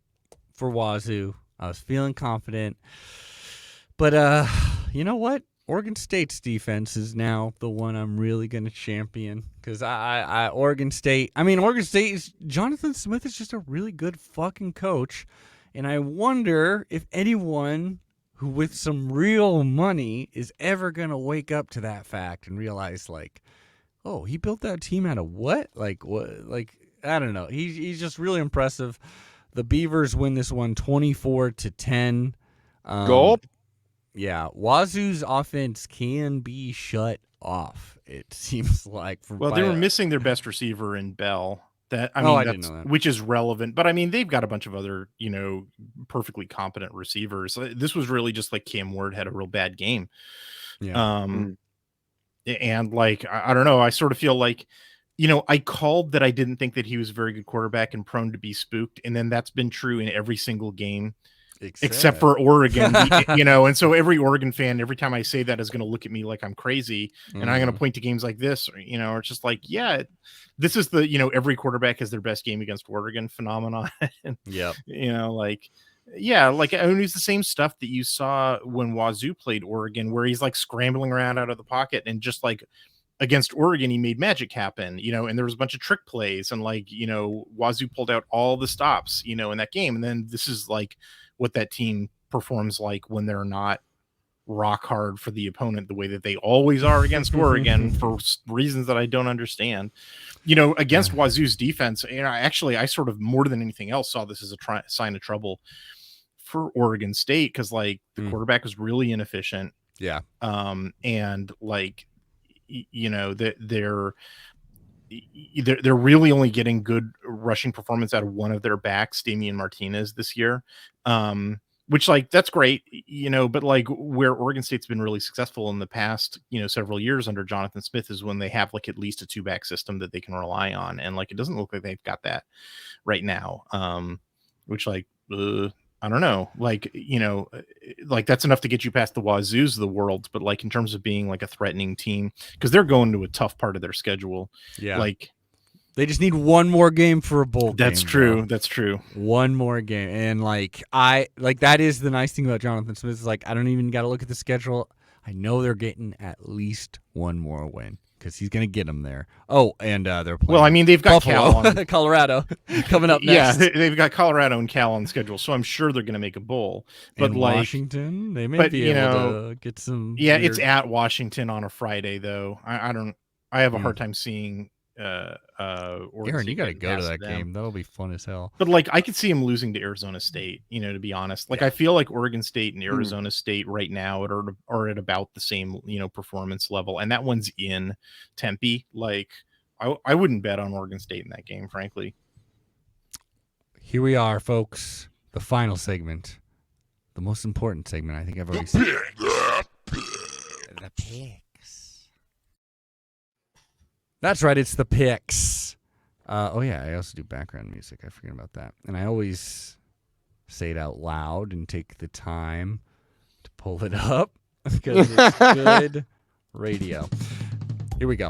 Speaker 1: for Wazoo. I was feeling confident. But you know what? Oregon State's defense is now the one I'm really going to champion. Because Oregon State, Jonathan Smith is just a really good fucking coach. And I wonder if anyone who with some real money is ever going to wake up to that fact and realize, like, oh, he built that team out of what? Like, what? Like, I don't know. He's just really impressive. The Beavers win this one 24-10.
Speaker 2: Gulp.
Speaker 1: Yeah, Wazoo's offense can be shut off, it seems like.
Speaker 3: They were missing their best receiver in Bell. I didn't know that. Which is relevant, but I mean, they've got a bunch of other, perfectly competent receivers. This was really just like Cam Ward had a real bad game. Yeah. And like, I don't know. I sort of feel like, I called that I didn't think that he was a very good quarterback and prone to be spooked. And then that's been true in every single game. Except for Oregon, and so every Oregon fan, every time I say that, is going to look at me like I'm crazy, and I'm going to point to games like this, or it's just like, yeah, this is the, every quarterback has their best game against Oregon phenomenon.
Speaker 1: Yeah.
Speaker 3: Like, Yeah, like I mean, it's the same stuff that you saw when Wazoo played Oregon, where he's like scrambling around out of the pocket and just like against Oregon, he made magic happen, and there was a bunch of trick plays and like, Wazoo pulled out all the stops, in that game. And then this is like what that team performs like when they're not rock hard for the opponent the way that they always are against Oregon for reasons that I don't understand. Against Wazoo's defense, I sort of more than anything else saw this as a sign of trouble for Oregon State because like the quarterback was really inefficient.
Speaker 1: Yeah.
Speaker 3: And like they're really only getting good rushing performance out of one of their backs, Damian Martinez, this year. Which like that's great, but like where Oregon State's been really successful in the past, several years under Jonathan Smith is when they have like at least a 2-back system that they can rely on. And like it doesn't look like they've got that right now. Which like I don't know, like, like that's enough to get you past the Wazoos of the world. But like in terms of being like a threatening team, because they're going to a tough part of their schedule.
Speaker 1: Yeah.
Speaker 3: Like
Speaker 1: they just need one more game for a bowl game.
Speaker 3: That's true.
Speaker 1: Bro.
Speaker 3: That's true.
Speaker 1: One more game. And like that is the nice thing about Jonathan Smith is like I don't even got to look at the schedule. I know they're getting at least one more win. Because he's going to get them there. Oh, and they're playing.
Speaker 3: Well, I mean, they've got
Speaker 1: Buffalo,
Speaker 3: Cal on
Speaker 1: Colorado coming up next.
Speaker 3: Yeah, they've got Colorado and Cal on schedule, so I'm sure they're going to make a bowl. But
Speaker 1: and
Speaker 3: like
Speaker 1: Washington, they may be able to get some.
Speaker 3: Yeah,
Speaker 1: weird...
Speaker 3: it's at Washington on a Friday, though. I have a hard time seeing.
Speaker 1: Aaron, you got to go to that game. That'll be fun as hell.
Speaker 3: But like, I could see him losing to Arizona State. To be honest, like I feel like Oregon State and Arizona State right now are at about the same performance level, and that one's in Tempe. Like, I wouldn't bet on Oregon State in that game, frankly.
Speaker 1: Here we are, folks. The final segment, the most important segment. I think I've already said. The picks. That's right, it's the picks. Oh, yeah, I also do background music. I forget about that. And I always say it out loud and take the time to pull it up because it's good radio. Here we go.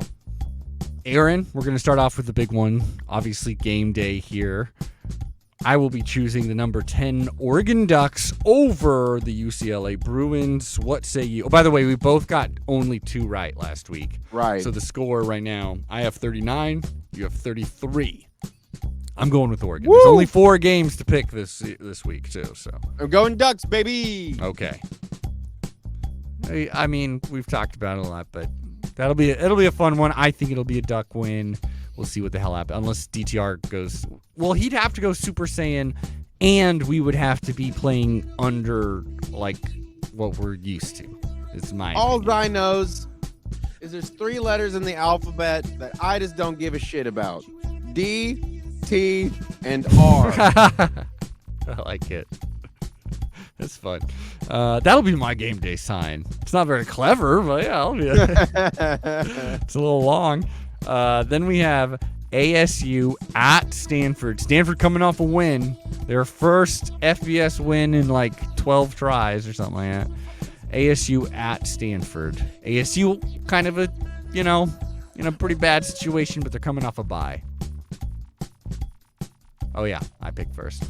Speaker 1: Aaron, we're going to start off with the big one. Obviously, game day here. I will be choosing the number 10 Oregon Ducks over the UCLA Bruins. What say you? Oh, by the way, we both got only 2 right last week.
Speaker 2: Right.
Speaker 1: So the score right now, I have 39, you have 33. I'm going with Oregon. Woo! There's only 4 games to pick this week, too. So
Speaker 2: I'm going Ducks, baby.
Speaker 1: Okay. I mean, we've talked about it a lot, but it'll be a fun one. I think it'll be a Duck win. We'll see what the hell happens. Unless DTR goes... Well, he'd have to go Super Saiyan, and we would have to be playing under, like, what we're used to. It's my opinion.
Speaker 2: I knows is there's 3 letters in the alphabet that I just don't give a shit about. D, T, and R.
Speaker 1: I like it. That's fun. That'll be my game day sign. It's not very clever, but yeah, I'll be it's a little long. Then we have ASU at Stanford. Stanford coming off a win. Their first FBS win in like 12 tries or something like that. ASU at Stanford. ASU kind of a, in a pretty bad situation, but they're coming off a bye. Oh yeah, I picked first.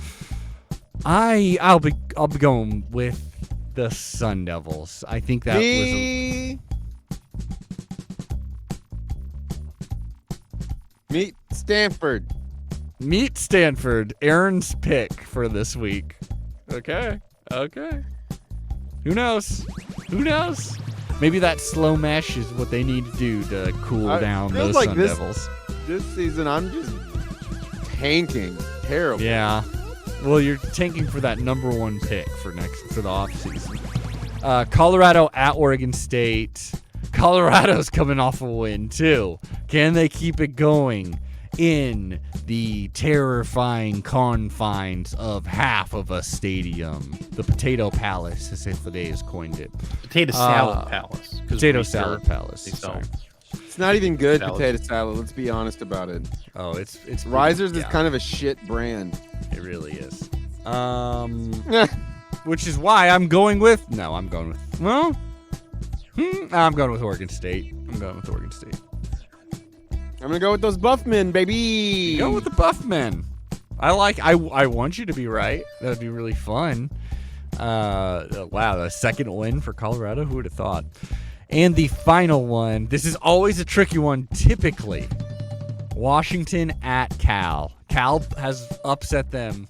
Speaker 1: I'll be going with the Sun Devils. I think that was
Speaker 2: Meet Stanford.
Speaker 1: Meet Stanford. Aaron's pick for this week. Okay. Who knows? Maybe that slow mesh is what they need to do to cool down those Sun Devils.
Speaker 2: This season, I'm just tanking. Terrible.
Speaker 1: Yeah. Well, you're tanking for that number 1 pick for the offseason. Colorado at Oregon State. Colorado's coming off a win, too. Can they keep it going in the terrifying confines of half of a stadium? The Potato Palace, as Hythloday has coined it.
Speaker 3: Potato Salad Palace.
Speaker 1: Potato Salad Palace.
Speaker 3: Sorry.
Speaker 2: It's not even good potato salad. Let's be honest about it.
Speaker 1: Oh, it's
Speaker 2: Risers is kind of a shit brand.
Speaker 1: It really is. Which is why I'm going with Oregon State. I'm going to go with those Buff men, baby. Go with the Buff men. I want you to be right. That would be really fun. Wow, the second win for Colorado. Who would have thought? And the final one. This is always a tricky one, typically. Washington at Cal. Cal has upset them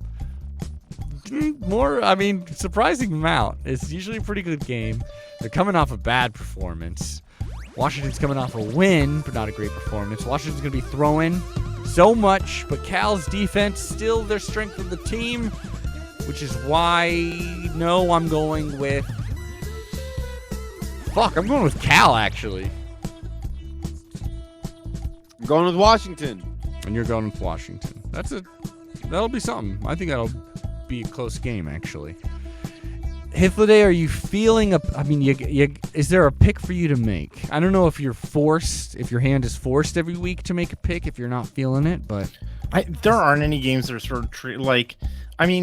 Speaker 1: surprising amount. It's usually a pretty good game. They're coming off a bad performance. Washington's coming off a win, but not a great performance. Washington's going to be throwing so much, but Cal's defense still their strength of the team, which is why, I'm going with... I'm going with Cal, actually.
Speaker 2: I'm going with Washington.
Speaker 1: And you're going with Washington. That'll be something. I think that'll be a close game, actually. Hythloday, are you feeling is there a pick for you to make? I don't know if your hand is forced every week to make a pick if you're not feeling it, but
Speaker 3: there aren't any games that are sort of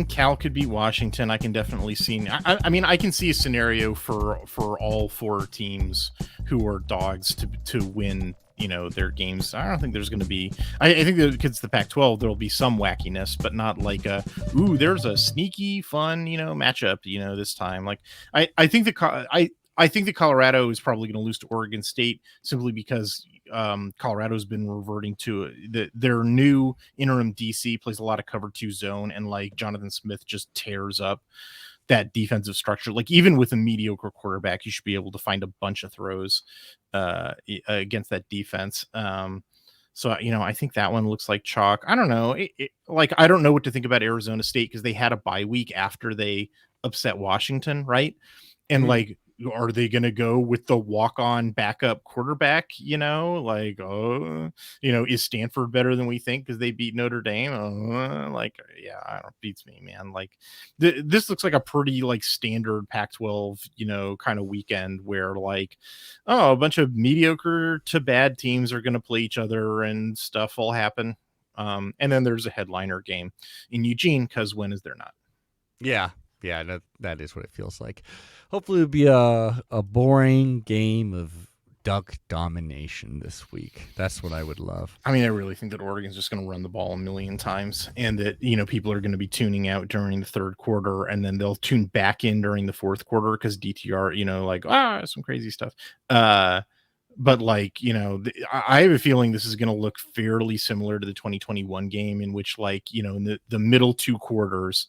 Speaker 3: Cal could beat Washington. I can definitely see. I can see a scenario for all four teams who are dogs to win. Their games. I don't think there's going to be. I think that because the Pac-12, there'll be some wackiness, but not like there's a sneaky fun matchup. This time. I think that Colorado is probably going to lose to Oregon State simply because Colorado's been reverting to their new interim DC plays a lot of cover 2 zone, and Jonathan Smith just tears up that defensive structure. Even with a mediocre quarterback, you should be able to find a bunch of throws against that defense. So I think that one looks like chalk. I don't know. I don't know what to think about Arizona State because they had a bye week after they upset Washington, right? And are they going to go with the walk-on backup quarterback? Is Stanford better than we think because they beat Notre Dame? Beats me, man. This looks like a pretty standard Pac-12, kind of weekend where a bunch of mediocre to bad teams are going to play each other and stuff will happen. And then there's a headliner game in Eugene because when is there not?
Speaker 1: Yeah, that is what it feels like. Hopefully it'll be a boring game of Duck domination this week. That's what I would love.
Speaker 3: I really think that Oregon's just going to run the ball a million times and that, people are going to be tuning out during the third quarter and then they'll tune back in during the fourth quarter because DTR, some crazy stuff. But I have a feeling this is going to look fairly similar to the 2021 game in which in the middle 2 quarters,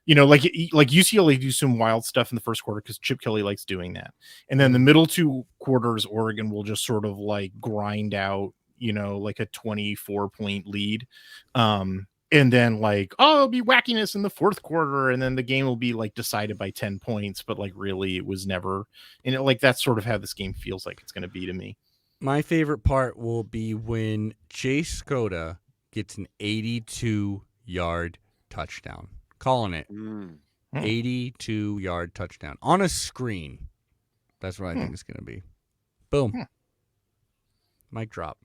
Speaker 3: UCLA do some wild stuff in the first quarter because Chip Kelly likes doing that. And then the middle 2 quarters, Oregon will just sort of grind out, a 24-point lead. And then it'll be wackiness in the fourth quarter. And then the game will be decided by 10 points, but really it was never. And that's sort of how this game feels like it's going to be to me.
Speaker 1: My favorite part will be when Chase Skoda gets an 82-yard touchdown. Calling it 82-yard touchdown on a screen. That's what I think it's going to be. Boom. Mic drop.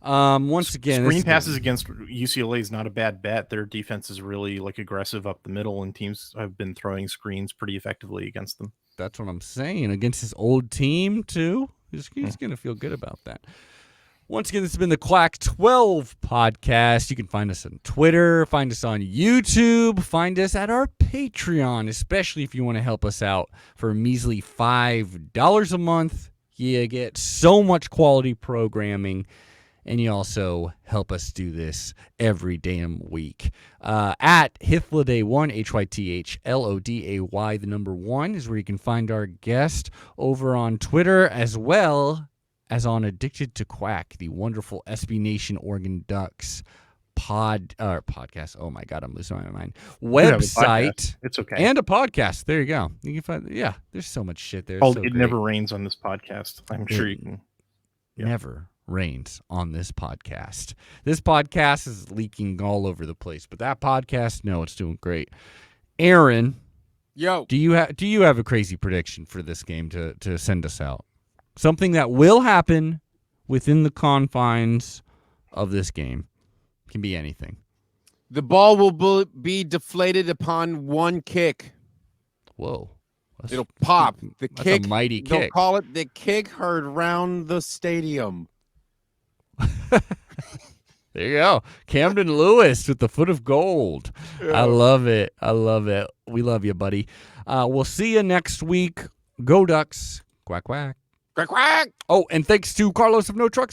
Speaker 1: Once again,
Speaker 3: screen passes against UCLA is not a bad bet. Their defense is really aggressive up the middle, and teams have been throwing screens pretty effectively against them.
Speaker 1: That's what I'm saying. Against his old team too. He's going to feel good about that. Once again, this has been the Quack-12 podcast. You can find us on Twitter, find us on YouTube, find us at our Patreon, especially if you want to help us out for a measly $5 a month. You get so much quality programming, and you also help us do this every damn week. At Hythloday1, HYTHLODAY, 1 is where you can find our guest over on Twitter as well as on Addicted to Quack, the wonderful SB Nation Oregon Ducks podcast. Oh my God, I'm losing my mind. Website.
Speaker 3: It's okay.
Speaker 1: And a podcast. There you go. You can find. Yeah, there's so much shit there.
Speaker 3: Oh, it never rains on this podcast. I'm sure you can.
Speaker 1: Yeah. Never rains on this podcast. This podcast is leaking all over the place, but that podcast, no, it's doing great. Aaron,
Speaker 2: yo,
Speaker 1: do you have a crazy prediction for this game to send us out? Something that will happen within the confines of this game. Can be anything.
Speaker 2: The ball will be deflated upon one kick.
Speaker 1: Whoa.
Speaker 2: It'll pop. The
Speaker 1: That's
Speaker 2: kick.
Speaker 1: A mighty
Speaker 2: they'll
Speaker 1: kick.
Speaker 2: call it the kick heard round the stadium.
Speaker 1: There you go. Camden Lewis with the foot of gold.
Speaker 2: Yeah.
Speaker 1: I love it. I love it. We love you, buddy. We'll see you next week. Go Ducks. Quack, quack.
Speaker 2: Quack, quack.
Speaker 1: Oh, and thanks to Carlos of No Trucks